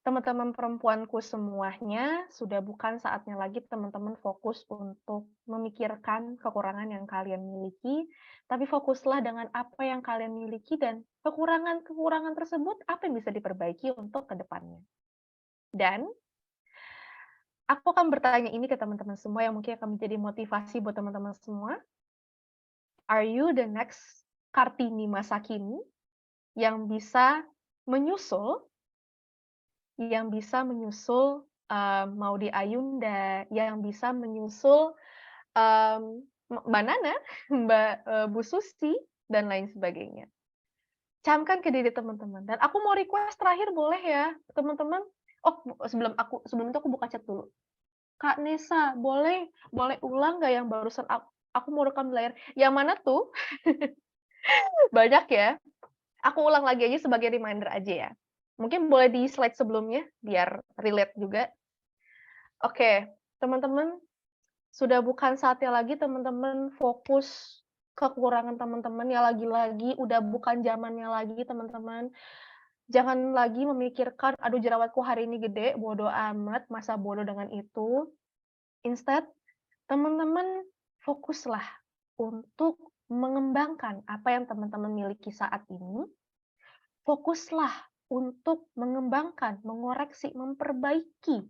Speaker 4: teman-teman perempuanku semuanya, sudah bukan saatnya lagi teman-teman fokus untuk memikirkan kekurangan yang kalian miliki, tapi fokuslah dengan apa yang kalian miliki dan kekurangan-kekurangan tersebut apa yang bisa diperbaiki untuk ke depannya. Dan aku akan bertanya ini ke teman-teman semua yang mungkin akan menjadi motivasi buat teman-teman semua. Are you the next Kartini masa kini yang bisa menyusul Maudy Ayunda, yang bisa menyusul Mbak Nana, Mbak Bu Susi, dan lain sebagainya. Camkan ke diri teman-teman. Dan aku mau request terakhir, boleh ya, teman-teman? Oh, sebelum itu aku buka chat dulu. Kak Nesa, boleh ulang nggak yang barusan aku mau rekam di layar? Yang mana tuh? Banyak ya. Aku ulang lagi aja sebagai reminder aja ya. Mungkin boleh di slide sebelumnya, biar relate juga. Oke, teman-teman, sudah bukan saatnya lagi teman-teman fokus kekurangan teman-teman, ya lagi-lagi udah bukan zamannya lagi teman-teman. Jangan lagi memikirkan, aduh jerawatku hari ini gede, bodoh amat, masa bodoh dengan itu. Instead, teman-teman fokuslah untuk mengembangkan apa yang teman-teman miliki saat ini. Fokuslah untuk mengembangkan, mengoreksi, memperbaiki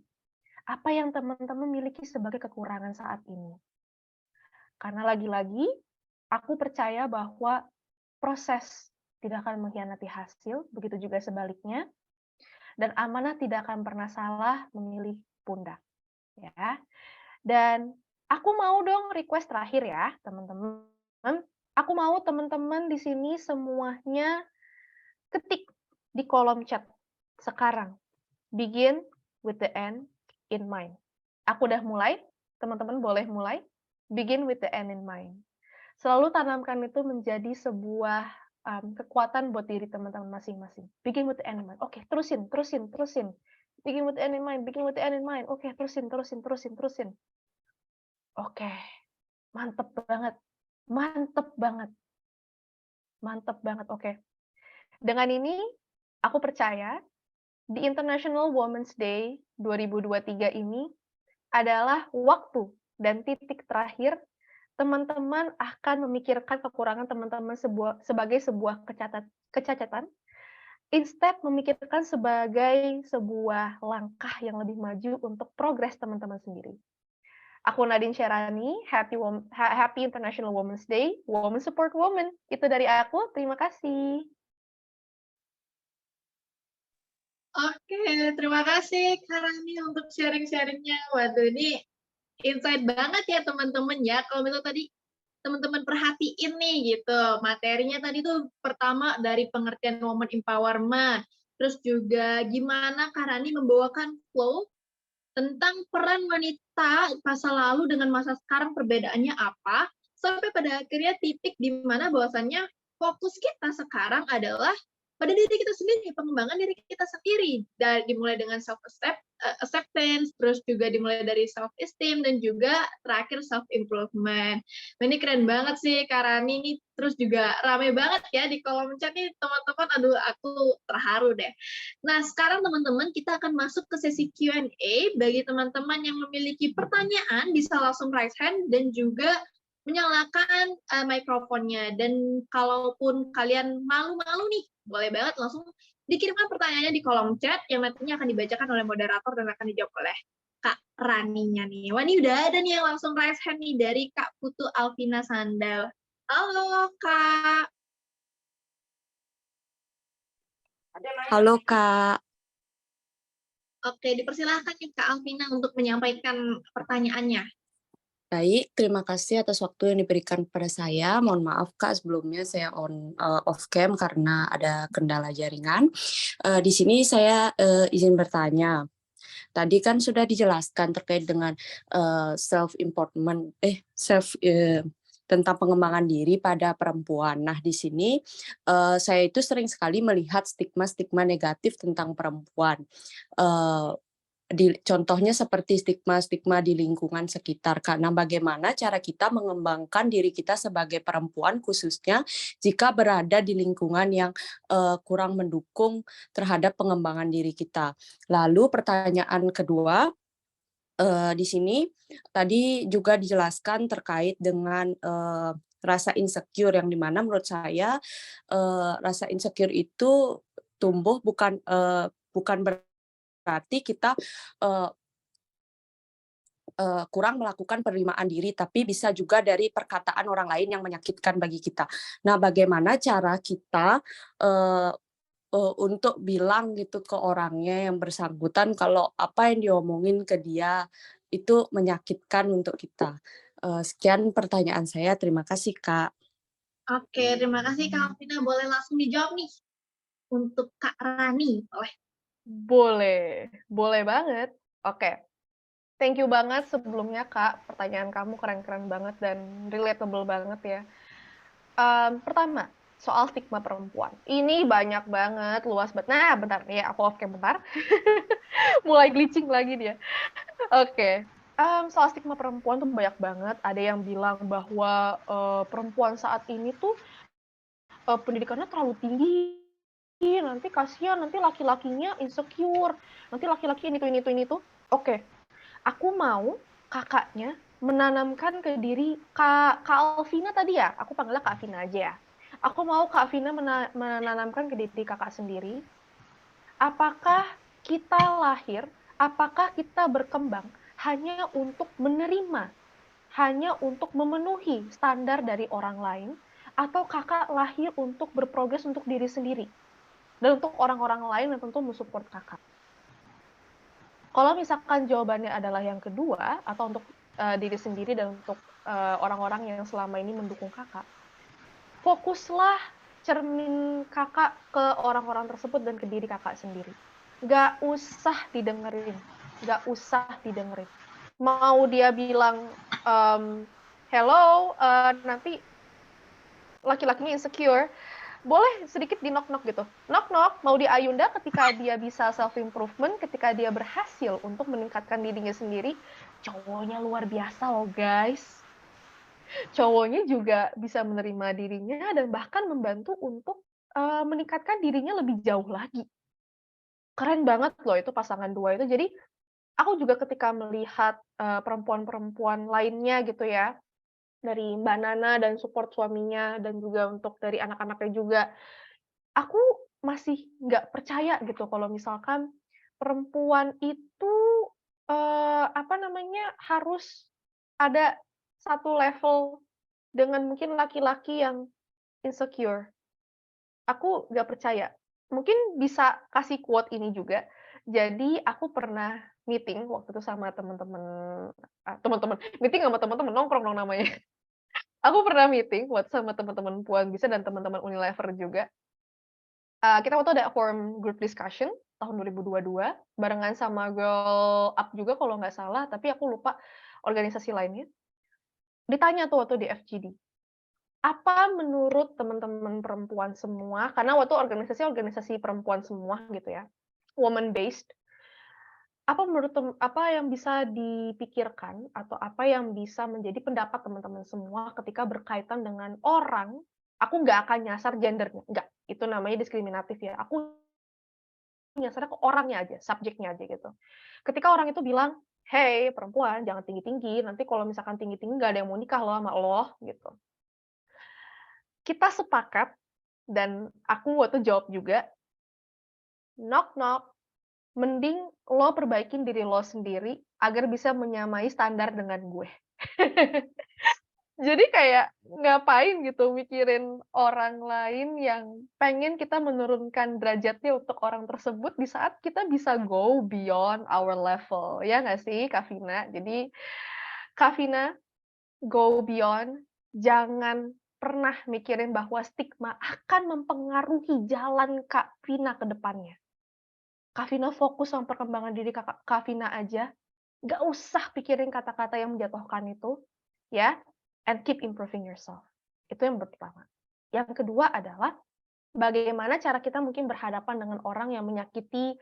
Speaker 4: apa yang teman-teman miliki sebagai kekurangan saat ini. Karena lagi-lagi, aku percaya bahwa proses tidak akan mengkhianati hasil, begitu juga sebaliknya, dan amanah tidak akan pernah salah memilih pundak. Ya. Dan aku mau dong request terakhir ya, teman-teman. Aku mau teman-teman di sini semuanya ketik di kolom chat sekarang. Begin with the end in mind. Aku udah mulai, teman-teman boleh mulai. Begin with the end in mind. Selalu tanamkan itu menjadi sebuah kekuatan buat diri teman-teman masing-masing. Begin with the end in mind. Oke, terusin. Begin with the end in mind, begin with the end in mind. Oke, terusin. Oke, mantep banget. Oke. Dengan ini, aku percaya di International Women's Day 2023 ini adalah waktu dan titik terakhir teman-teman akan memikirkan kekurangan teman-teman sebagai sebuah kecacatan, instead memikirkan sebagai sebuah langkah yang lebih maju untuk progres teman-teman sendiri. Aku Nadine Sherani, Happy International Women's Day, Women Support Women. Itu dari aku, terima kasih.
Speaker 3: Oke, terima kasih Kak Rani untuk sharing-sharingnya. Waduh, ini insight banget ya teman-teman ya. Kalau misalnya tadi teman-teman perhatiin nih gitu. Materinya tadi tuh pertama dari pengertian woman empowerment, terus juga gimana Kak Rani membawakan flow tentang peran wanita masa lalu dengan masa sekarang perbedaannya apa, sampai pada akhirnya titik di mana bahwasannya fokus kita sekarang adalah pada diri kita sendiri, pengembangan diri kita sendiri. Dari dimulai dengan acceptance, terus juga dimulai dari self esteem dan juga terakhir self improvement. Ini keren banget sih Kak Rani nih, terus juga rame banget ya di kolom chat nih teman-teman. Aduh, aku terharu deh. Nah, sekarang teman-teman kita akan masuk ke sesi Q&A. Bagi teman-teman yang memiliki pertanyaan bisa langsung raise hand dan juga menyalakan mikrofonnya. Dan kalaupun kalian malu-malu nih, boleh banget langsung dikirimkan pertanyaannya di kolom chat yang nantinya akan dibacakan oleh moderator dan akan dijawab oleh Kak Raninya nih. Wah, ini udah ada nih yang langsung raise hand nih dari Kak Putu Alvina Sandal. Halo, Kak.
Speaker 5: Halo Kak,
Speaker 3: Oke, dipersilahkan nih Kak Alvina untuk menyampaikan pertanyaannya.
Speaker 5: baik. Terima kasih atas waktu yang diberikan kepada saya. Mohon maaf Kak, sebelumnya saya off cam karena ada kendala jaringan. Di sini saya izin bertanya. Tadi kan sudah dijelaskan terkait dengan tentang pengembangan diri pada perempuan. Nah, di sini saya itu sering sekali melihat stigma-stigma negatif tentang perempuan. Contohnya seperti stigma-stigma di lingkungan sekitar. Karena bagaimana cara kita mengembangkan diri kita sebagai perempuan, khususnya jika berada di lingkungan yang kurang mendukung terhadap pengembangan diri kita. Lalu pertanyaan kedua, di sini tadi juga dijelaskan terkait dengan rasa insecure, yang dimana menurut saya rasa insecure itu tumbuh bukan berarti kita kurang melakukan penerimaan diri, tapi bisa juga dari perkataan orang lain yang menyakitkan bagi kita. Nah, bagaimana cara kita untuk bilang gitu ke orangnya yang bersangkutan kalau apa yang diomongin ke dia itu menyakitkan untuk kita. Sekian pertanyaan saya. Terima kasih, Kak.
Speaker 3: Oke, terima kasih Kak Alvina. Boleh langsung dijawab nih untuk Kak Rani.
Speaker 4: Boleh banget. Oke. Thank you banget sebelumnya, Kak. Pertanyaan kamu keren-keren banget dan relatable banget ya. Pertama, soal stigma perempuan. Ini banyak banget, luas banget. Nah, bentar ya, aku off cam bentar. Mulai glitching lagi dia. Oke. Soal stigma perempuan tuh banyak banget. Ada yang bilang bahwa perempuan saat ini tuh pendidikannya terlalu tinggi. Nanti kasihan, nanti laki-lakinya insecure. Nanti laki-laki ini tuh. Oke. Aku mau kakaknya menanamkan ke diri Kak Alvina tadi ya. Aku panggilnya Kak Alvina aja ya. Aku mau Kak Alvina menanamkan ke diri kakak sendiri. Apakah kita lahir, apakah kita berkembang hanya untuk menerima, hanya untuk memenuhi standar dari orang lain, atau kakak lahir untuk berprogres untuk diri sendiri dan untuk orang-orang lain yang tentu mensupport kakak. Kalau misalkan jawabannya adalah yang kedua, atau untuk diri sendiri dan untuk orang-orang yang selama ini mendukung kakak, fokuslah cermin kakak ke orang-orang tersebut dan ke diri kakak sendiri. Gak usah didengerin. Mau dia bilang, hello, nanti laki-lakinya insecure, boleh sedikit di knock-knock gitu. Knock-knock, mau di Ayunda ketika dia bisa self-improvement, ketika dia berhasil untuk meningkatkan dirinya sendiri, cowoknya luar biasa loh guys. Cowoknya juga bisa menerima dirinya dan bahkan membantu untuk meningkatkan dirinya lebih jauh lagi. Keren banget loh itu pasangan dua itu. Jadi aku juga ketika melihat perempuan-perempuan lainnya gitu ya, dari Mbak Nana dan support suaminya, dan juga untuk dari anak-anaknya juga, aku masih nggak percaya gitu kalau misalkan perempuan itu harus ada satu level dengan mungkin laki-laki yang insecure. Aku nggak percaya. Mungkin bisa kasih quote ini juga. Jadi aku pernah meeting waktu itu sama teman-teman, meeting sama teman-teman nongkrong dong namanya. Aku pernah meeting buat sama teman-teman Puan Bisa dan teman-teman Unilever juga. Kita waktu ada forum group discussion tahun 2022 barengan sama Girl Up juga kalau nggak salah, tapi aku lupa organisasi lainnya. Ditanya tuh waktu di FGD, apa menurut teman-teman perempuan semua, karena waktu organisasi perempuan semua gitu ya, woman based, apa yang bisa dipikirkan atau apa yang bisa menjadi pendapat teman-teman semua ketika berkaitan dengan orang, aku nggak akan nyasar gendernya, nggak, itu namanya diskriminatif ya. Aku nyasarnya ke orangnya aja, subjeknya aja gitu. Ketika orang itu bilang, "Hey, perempuan jangan tinggi-tinggi, nanti kalau misalkan tinggi-tinggi nggak ada yang mau nikah loh sama lo," gitu. Kita sepakat dan aku waktu jawab juga, "Knock knock, mending lo perbaikin diri lo sendiri agar bisa menyamai standar dengan gue." Jadi kayak ngapain gitu mikirin orang lain yang pengen kita menurunkan derajatnya untuk orang tersebut di saat kita bisa go beyond our level, ya nggak sih Kak Vina? Jadi Kak Vina, go beyond, jangan pernah mikirin bahwa stigma akan mempengaruhi jalan Kak Vina ke depannya. Kak Vina fokus sama perkembangan diri Kak Vina aja, nggak usah pikirin kata-kata yang menjatuhkan itu, ya, and keep improving yourself. Itu yang pertama. Yang kedua adalah, bagaimana cara kita mungkin berhadapan dengan orang yang menyakiti,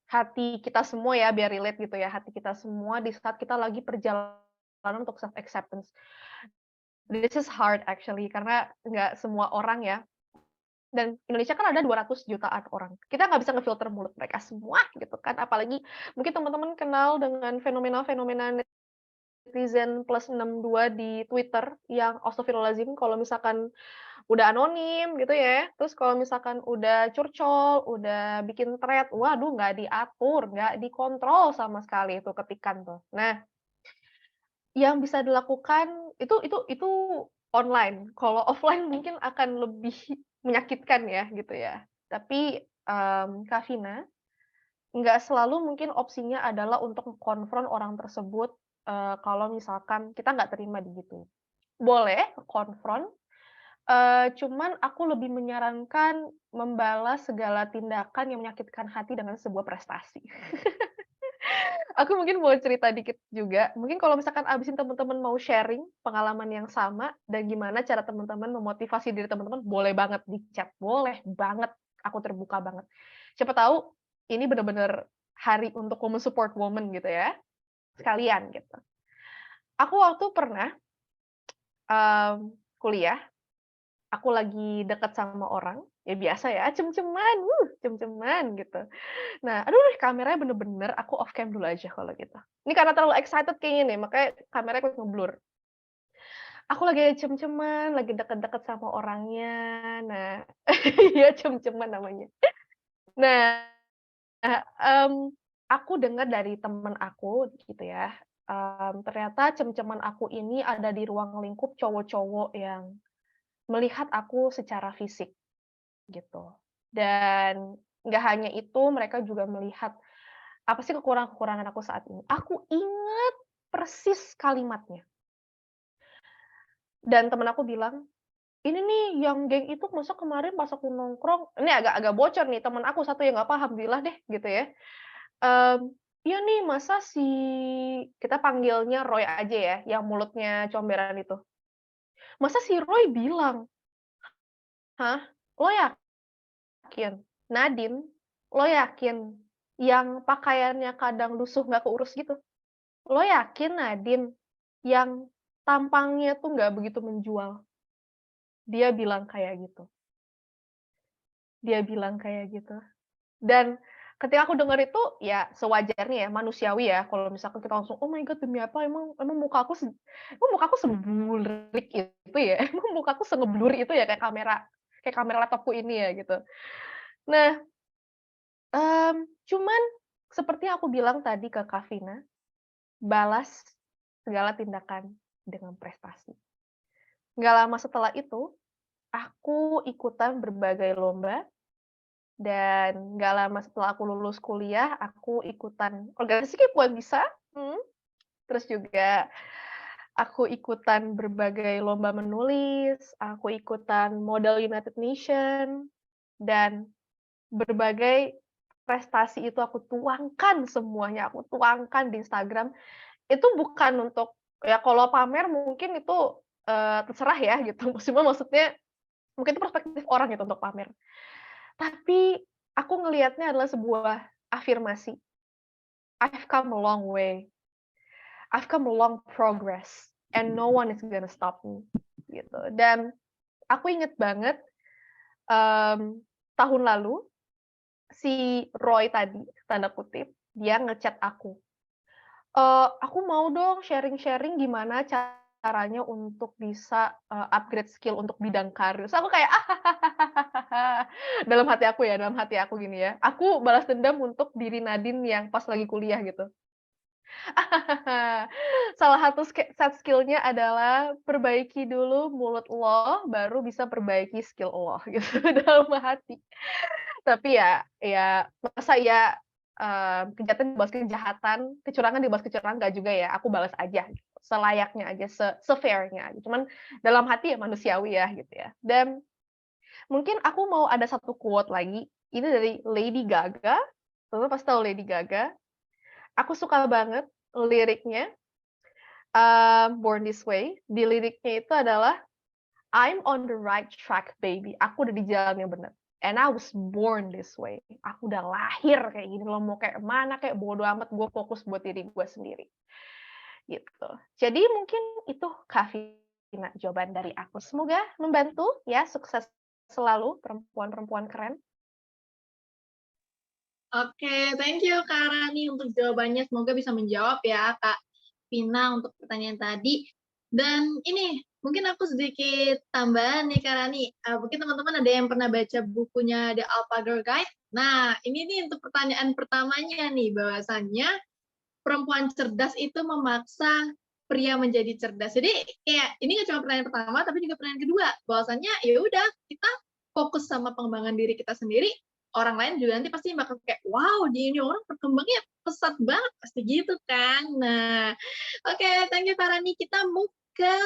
Speaker 4: hati kita semua ya, biar relate gitu ya, hati kita semua di saat kita lagi perjalanan untuk self acceptance. This is hard actually, karena nggak semua orang ya, dan Indonesia kan ada 200 jutaan orang. Kita nggak bisa ngefilter mulut mereka semua gitu kan, apalagi mungkin teman-teman kenal dengan fenomena-fenomena netizen plus 62 di Twitter yang astagfirullahaladzim kalau misalkan udah anonim gitu ya, terus kalau misalkan udah curcol, udah bikin thread, waduh nggak diatur, nggak dikontrol sama sekali itu ketikan tuh. Nah, yang bisa dilakukan itu online, kalau offline mungkin akan lebih menyakitkan ya, gitu ya. Tapi, Kak Vina, nggak selalu mungkin opsinya adalah untuk konfront orang tersebut, kalau misalkan kita nggak terima digituin. Boleh konfront, cuman aku lebih menyarankan membalas segala tindakan yang menyakitkan hati dengan sebuah prestasi. Aku mungkin mau cerita dikit juga, mungkin kalau misalkan abis ini teman-teman mau sharing pengalaman yang sama dan gimana cara teman-teman memotivasi diri teman-teman, boleh banget di chat, boleh banget, aku terbuka banget. Siapa tahu ini benar-benar hari untuk women support woman gitu ya, sekalian gitu. Aku waktu pernah, kuliah, aku lagi deket sama orang, ya biasa ya, cem-ceman gitu. Nah, aduh kameranya bener-bener aku off cam dulu aja kalau gitu. Ini karena terlalu excited kayaknya nih, makanya kameranya ikut ngeblur. Aku lagi cem-ceman, lagi deket-deket sama orangnya. Nah, iya cem-ceman namanya. Nah, aku dengar dari temen aku gitu ya, ternyata cem-ceman aku ini ada di ruang lingkup cowok-cowok yang melihat aku secara fisik gitu. Dan nggak hanya itu, mereka juga melihat apa sih kekurangan-kekurangan aku saat ini. Aku ingat persis kalimatnya. Dan temen aku bilang, "Ini nih yang geng itu masa kemarin pas aku nongkrong," ini agak bocor nih, temen aku satu yang nggak paham, alhamdulillah deh gitu ya. "Iya nih masa si," kita panggilnya Roy aja ya, yang mulutnya comberan itu. "Masa si Roy bilang, 'Hah? Lo yakin? Nadine, lo yakin yang pakaiannya kadang lusuh nggak keurus gitu? Lo yakin Nadine yang tampangnya tuh nggak begitu menjual?'" Dia bilang kayak gitu. Dia bilang kayak gitu. Dan ketika aku denger itu, ya sewajarnya ya, manusiawi ya, kalau misalkan kita langsung, "Oh my god, demi apa? Emang muka aku seburik itu ya? Emang muka aku sengeblur itu ya kayak kamera laptopku ini ya?" Gitu. Nah, cuman seperti yang aku bilang tadi ke Kak Vina, balas segala tindakan dengan prestasi. Nggak lama setelah itu, aku ikutan berbagai lomba, dan nggak lama setelah aku lulus kuliah, aku ikutan organisasi Kepoan Bisa, terus juga Aku ikutan berbagai lomba menulis, aku ikutan Model United Nation, dan berbagai prestasi itu aku tuangkan semuanya, aku tuangkan di Instagram. Itu bukan untuk ya kalau pamer mungkin itu, terserah ya gitu, cuma maksudnya mungkin itu perspektif orang gitu untuk pamer. Tapi aku ngelihatnya adalah sebuah afirmasi, "I've come a long way, I've come a long progress, and no one is gonna stop me," gitu. Dan aku inget banget, tahun lalu si Roy tadi, tanda kutip, dia ngechat aku, "Aku mau dong sharing-sharing gimana caranya untuk bisa, upgrade skill untuk bidang karir." Terus aku kayak, dalam hati aku ya, dalam hati aku gini ya, aku balas dendam untuk diri Nadine yang pas lagi kuliah gitu. Salah satu set skill-nya adalah perbaiki dulu mulut lo, baru bisa perbaiki skill lo, gitu, dalam hati. Tapi ya masa ya, kejahatan dibalas kejahatan, kecurangan dibalas kecurangan, enggak juga ya, aku balas aja gitu, selayaknya aja, se-fair-nya aja, cuman dalam hati ya manusiawi ya, gitu ya. Dan mungkin aku mau ada satu quote lagi, ini dari Lady Gaga, teman-teman pasti tahu Lady Gaga, aku suka banget liriknya, Born This Way, di liriknya itu adalah, "I'm on the right track baby," aku udah di jalan yang bener, "and I was born this way," aku udah lahir kayak gini loh, mau kayak mana kayak bodo amat, gue fokus buat diri gue sendiri, gitu. Jadi mungkin itu Kak Vina jawaban dari aku, semoga membantu ya, sukses selalu perempuan-perempuan keren.
Speaker 3: Oke, thank you Kak Rani untuk jawabannya. Semoga bisa menjawab ya Kak Vina untuk pertanyaan tadi. Dan ini, mungkin aku sedikit tambahan nih Kak Rani. Mungkin teman-teman ada yang pernah baca bukunya The Alpha Girl Guide. Nah, ini nih untuk pertanyaan pertamanya nih, bahwasannya perempuan cerdas itu memaksa pria menjadi cerdas. Jadi kayak ini nggak cuma pertanyaan pertama, tapi juga pertanyaan kedua. Bahwasannya ya udah kita fokus sama pengembangan diri kita sendiri, orang lain juga nanti pasti bakal kayak, wow, dia ini orang berkembangnya pesat banget, pasti gitu kan. Nah, oke, thank you Kak Rani. Kita move ke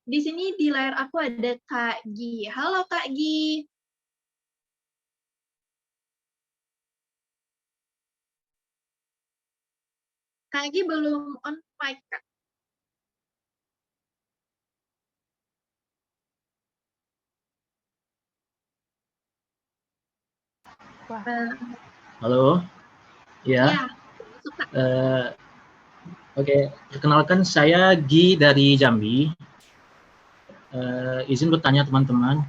Speaker 3: di sini di layar aku ada Kak Gi. Halo Kak Gi. Kak Gi belum on mic, Kak.
Speaker 4: Wah.
Speaker 6: Halo, ya.
Speaker 3: Ya, suka.
Speaker 6: Oke, perkenalkan saya Gi dari Jambi. Izin bertanya teman-teman,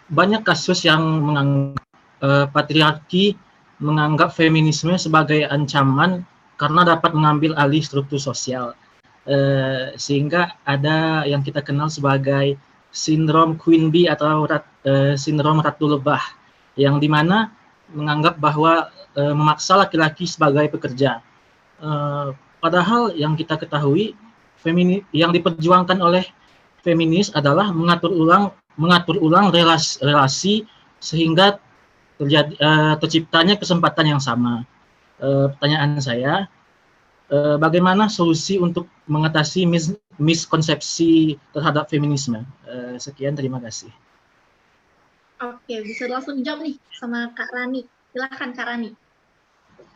Speaker 6: banyak kasus yang menganggap patriarki menganggap feminisme sebagai ancaman karena dapat mengambil alih struktur sosial, sehingga ada yang kita kenal sebagai sindrom Queen Bee atau sindrom Ratu Lebah, yang dimana menganggap bahwa memaksa laki-laki sebagai pekerja. Padahal yang kita ketahui, yang diperjuangkan oleh feminis adalah mengatur ulang relasi sehingga terciptanya kesempatan yang sama. Pertanyaan saya, bagaimana solusi untuk mengatasi miskonsepsi terhadap feminisme? Sekian, terima kasih.
Speaker 3: Oke, bisa langsung dijawab nih sama Kak Rani. Silakan Kak Rani.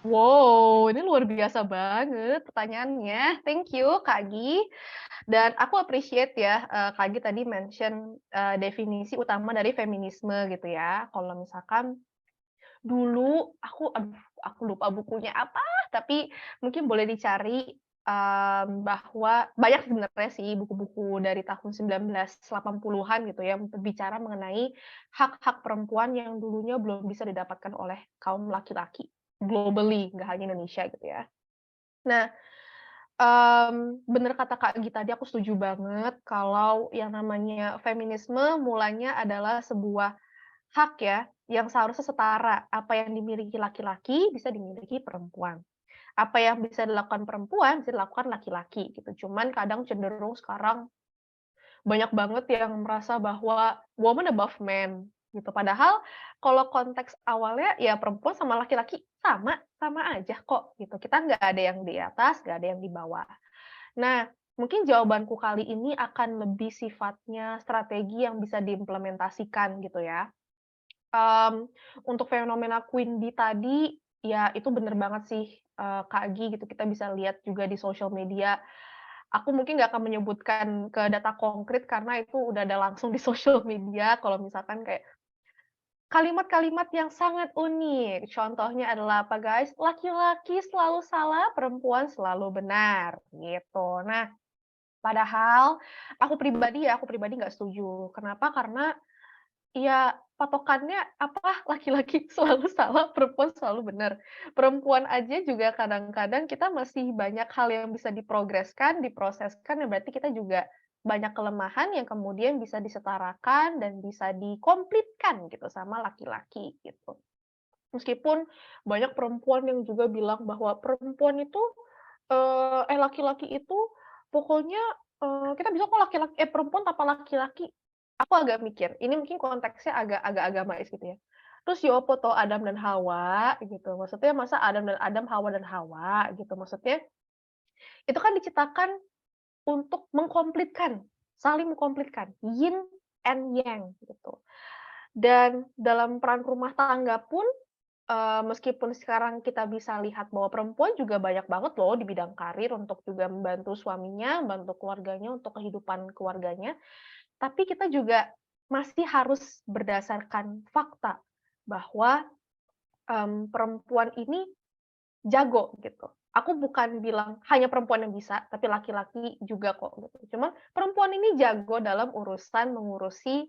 Speaker 4: Wow, ini luar biasa banget pertanyaannya. Thank you, Kak Gi. Dan aku appreciate ya, Kak Gi tadi mention definisi utama dari feminisme gitu ya. Kalau misalkan dulu aku lupa bukunya apa, tapi mungkin boleh dicari, bahwa banyak sebenarnya sih buku-buku dari tahun 1980-an gitu ya, berbicara mengenai hak-hak perempuan yang dulunya belum bisa didapatkan oleh kaum laki-laki, globally, nggak hanya Indonesia gitu ya. Nah, bener kata Kak Gi tadi, aku setuju banget kalau yang namanya feminisme mulanya adalah sebuah hak ya, yang seharusnya setara. Apa yang dimiliki laki-laki bisa dimiliki perempuan. Apa yang bisa dilakukan perempuan bisa dilakukan laki-laki gitu. Cuman kadang cenderung sekarang banyak banget yang merasa bahwa woman above man gitu. Padahal kalau konteks awalnya ya perempuan sama laki-laki sama sama aja kok gitu. Kita nggak ada yang di atas, nggak ada yang di bawah. Nah, mungkin jawabanku kali ini akan lebih sifatnya strategi yang bisa diimplementasikan gitu ya. Untuk fenomena Queen Bee tadi, ya itu bener banget sih, Kak Gi gitu, kita bisa lihat juga di sosial media. Aku mungkin nggak akan menyebutkan ke data konkret karena itu udah ada langsung di sosial media, kalau misalkan kayak kalimat-kalimat yang sangat unik. Contohnya adalah apa guys? Laki-laki selalu salah, perempuan selalu benar, gitu. Nah, padahal aku pribadi nggak setuju. Kenapa? Karena ya patokannya apa, laki-laki selalu salah, perempuan selalu benar. Perempuan aja juga kadang-kadang kita masih banyak hal yang bisa diprogreskan, diproseskan, ya berarti kita juga banyak kelemahan yang kemudian bisa disetarakan dan bisa dikomplitkan gitu sama laki-laki gitu. Meskipun banyak perempuan yang juga bilang bahwa perempuan itu, laki-laki itu pokoknya, kita bisa kok perempuan tanpa laki-laki. Aku agak mikir, ini mungkin konteksnya agak agamais gitu ya. Terus ya apa toh Adam dan Hawa gitu, maksudnya masa Adam dan Adam, Hawa dan Hawa gitu, maksudnya itu kan diciptakan untuk mengkomplitkan, saling mengkomplitkan, yin and yang gitu. Dan dalam peran rumah tangga pun, meskipun sekarang kita bisa lihat bahwa perempuan juga banyak banget loh di bidang karir untuk juga membantu suaminya, membantu keluarganya, untuk kehidupan keluarganya, tapi kita juga masih harus berdasarkan fakta bahwa, perempuan ini jago gitu. Aku bukan bilang hanya perempuan yang bisa, tapi laki-laki juga kok gitu. Cuma perempuan ini jago dalam urusan mengurusi,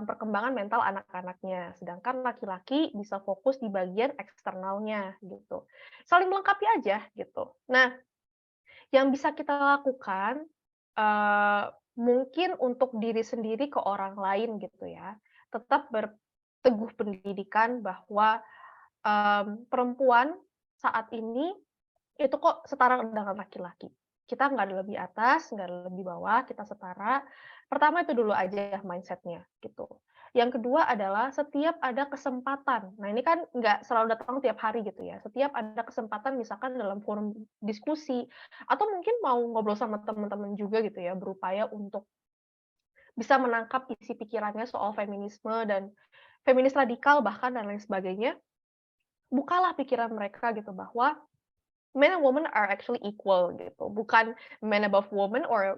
Speaker 4: perkembangan mental anak-anaknya, sedangkan laki-laki bisa fokus di bagian eksternalnya gitu. Saling melengkapi aja gitu. Nah, yang bisa kita lakukan, mungkin untuk diri sendiri ke orang lain gitu ya, tetap berteguh pendidikan bahwa, perempuan saat ini itu kok setara dengan laki-laki. Kita nggak ada lebih atas, nggak ada lebih bawah, kita setara. Pertama itu dulu aja mindset-nya, gitu. Yang kedua adalah setiap ada kesempatan. Nah, ini kan nggak selalu datang tiap hari gitu ya. Setiap ada kesempatan misalkan dalam forum diskusi, atau mungkin mau ngobrol sama teman-teman juga gitu ya, berupaya untuk bisa menangkap isi pikirannya soal feminisme dan feminis radikal bahkan dan lain sebagainya. Bukalah pikiran mereka gitu bahwa men and woman are actually equal gitu, bukan man above woman or,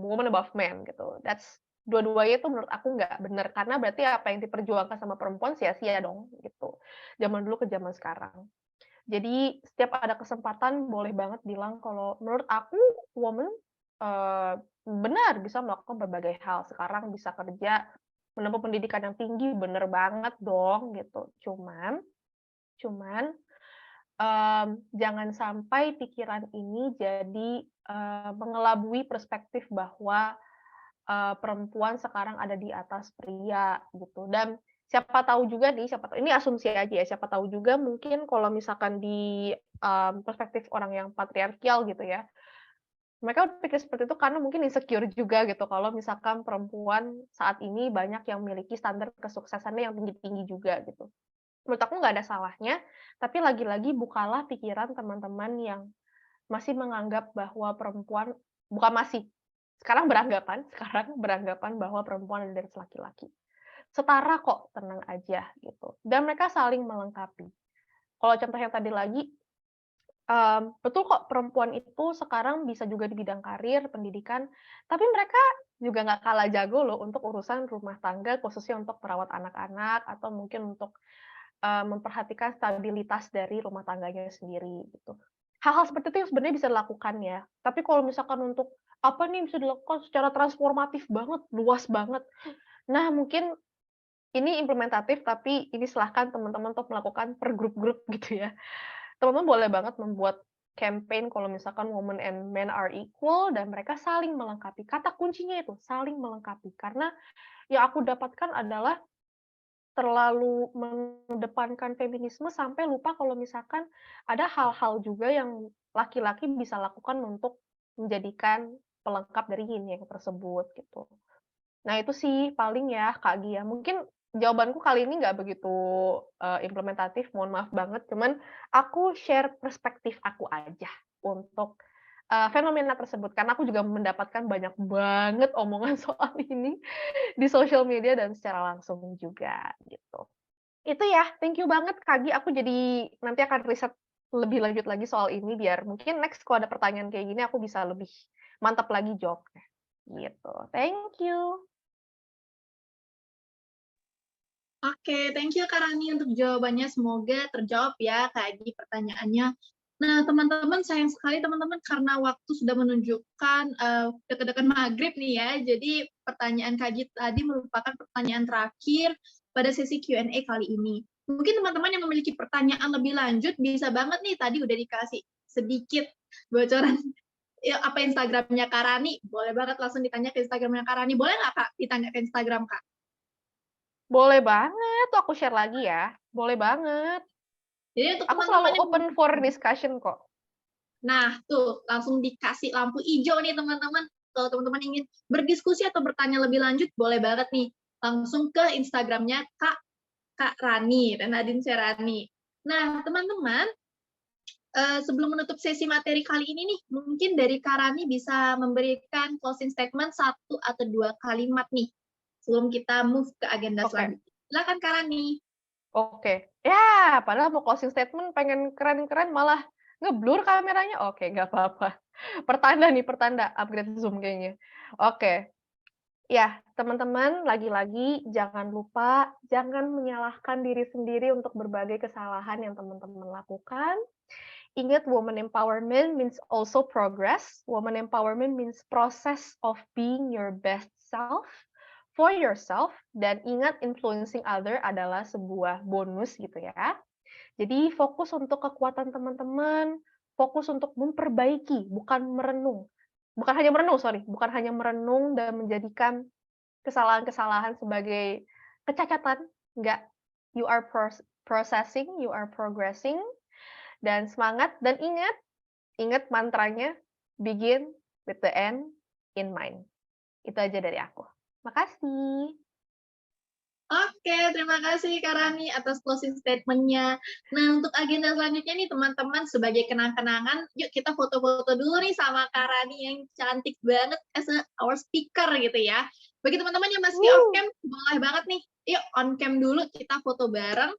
Speaker 4: woman above man gitu. That's dua-duanya itu menurut aku nggak bener, karena berarti apa yang diperjuangkan sama perempuan sia-sia dong gitu, zaman dulu ke zaman sekarang. Jadi setiap ada kesempatan boleh banget bilang kalau menurut aku woman, benar bisa melakukan berbagai hal, sekarang bisa kerja, menempuh pendidikan yang tinggi, bener banget dong gitu. Cuman jangan sampai pikiran ini jadi, mengelabui perspektif bahwa, perempuan sekarang ada di atas pria gitu. Dan siapa tahu juga nih, siapa tahu ini asumsi aja ya, siapa tahu juga mungkin kalau misalkan di, perspektif orang yang patriarkial gitu ya, mereka berpikir seperti itu karena mungkin insecure juga gitu, kalau misalkan perempuan saat ini banyak yang memiliki standar kesuksesannya yang tinggi-tinggi juga gitu. Menurut aku nggak ada salahnya, tapi lagi-lagi bukalah pikiran teman-teman yang masih menganggap bahwa perempuan bukan masih, sekarang beranggapan bahwa perempuan adalah dari laki-laki. Setara kok, tenang aja gitu. Dan mereka saling melengkapi. Kalau contoh yang tadi lagi, betul kok perempuan itu sekarang bisa juga di bidang karir, pendidikan, tapi mereka juga nggak kalah jago loh untuk urusan rumah tangga, khususnya untuk merawat anak-anak atau mungkin untuk memperhatikan stabilitas dari rumah tangganya sendiri gitu. Hal-hal seperti itu yang sebenarnya bisa dilakukan ya. Tapi kalau misalkan untuk apa nih bisa dilakukan secara transformatif banget, luas banget. Nah, mungkin ini implementatif tapi ini silahkan teman-teman untuk melakukan per grup-grup gitu ya. Teman-teman boleh banget membuat campaign kalau misalkan women and men are equal dan mereka saling melengkapi. Kata kuncinya itu saling melengkapi. Karena yang aku dapatkan adalah terlalu mengedepankan feminisme sampai lupa kalau misalkan ada hal-hal juga yang laki-laki bisa lakukan untuk menjadikan pelengkap dari yin yang tersebut gitu. Nah itu sih paling ya Kak Gia, mungkin jawabanku kali ini nggak begitu implementatif, mohon maaf banget. Cuman aku share perspektif aku aja untuk fenomena tersebut, karena aku juga mendapatkan banyak banget omongan soal ini di sosial media dan secara langsung juga, gitu. Itu ya, thank you banget Kak Gi, aku jadi nanti akan riset lebih lanjut lagi soal ini, biar mungkin next kalau ada pertanyaan kayak gini, aku bisa lebih mantap lagi jawabnya, gitu. Thank you.
Speaker 3: Oke, thank you Kak Rani untuk jawabannya. Semoga terjawab ya Kak Agi pertanyaannya. Nah, teman-teman, sayang sekali teman-teman karena waktu sudah menunjukkan dekat-dekat maghrib nih ya. Jadi pertanyaan Kak Agi tadi merupakan pertanyaan terakhir pada sesi Q&A kali ini. Mungkin teman-teman yang memiliki pertanyaan lebih lanjut bisa banget nih, tadi udah dikasih sedikit bocoran ya, apa Instagramnya Kak Rani. Boleh banget langsung ditanya ke Instagramnya Kak Rani. Boleh nggak Kak ditanya ke Instagram Kak?
Speaker 4: Boleh banget, tuh aku share lagi ya. Boleh banget.
Speaker 3: Jadi untuk
Speaker 4: Aku
Speaker 3: teman-teman
Speaker 4: selalu
Speaker 3: yang
Speaker 4: open for discussion kok.
Speaker 3: Nah, tuh langsung dikasih lampu hijau nih teman-teman. Kalau teman-teman ingin berdiskusi atau bertanya lebih lanjut, boleh banget nih. Langsung ke Instagramnya Kak Rani, Renadin Serani. Nah, teman-teman, sebelum menutup sesi materi kali ini nih, mungkin dari Kak Rani bisa memberikan closing statement 1 atau 2 kalimat nih, sebelum kita move ke agenda selanjutnya. Silakan Kak Rani.
Speaker 4: Oke. Ya, padahal mau closing statement pengen keren-keren malah ngeblur kameranya. Oke, nggak apa-apa. Pertanda nih, pertanda upgrade Zoom kayaknya. Oke. Ya, teman-teman, lagi-lagi jangan lupa, jangan menyalahkan diri sendiri untuk berbagai kesalahan yang teman-teman lakukan. Ingat, woman empowerment means also progress. Woman empowerment means process of being your best self for yourself. Dan ingat, influencing other adalah sebuah bonus gitu ya. Jadi fokus untuk kekuatan teman-teman, fokus untuk memperbaiki, bukan merenung. Bukan hanya merenung dan menjadikan kesalahan-kesalahan sebagai kecacatan. Enggak, you are processing, you are progressing, dan semangat, dan ingat mantranya, begin with the end in mind. Itu aja dari aku. Makasih.
Speaker 3: Oke, terima kasih Kak Rani atas closing statement-nya. Nah, untuk agenda selanjutnya nih teman-teman, sebagai kenang-kenangan, yuk kita foto-foto dulu nih sama Kak Rani yang cantik banget as our speaker gitu ya. Bagi teman-teman yang masih off cam, boleh banget nih. Yuk on cam dulu, kita foto bareng.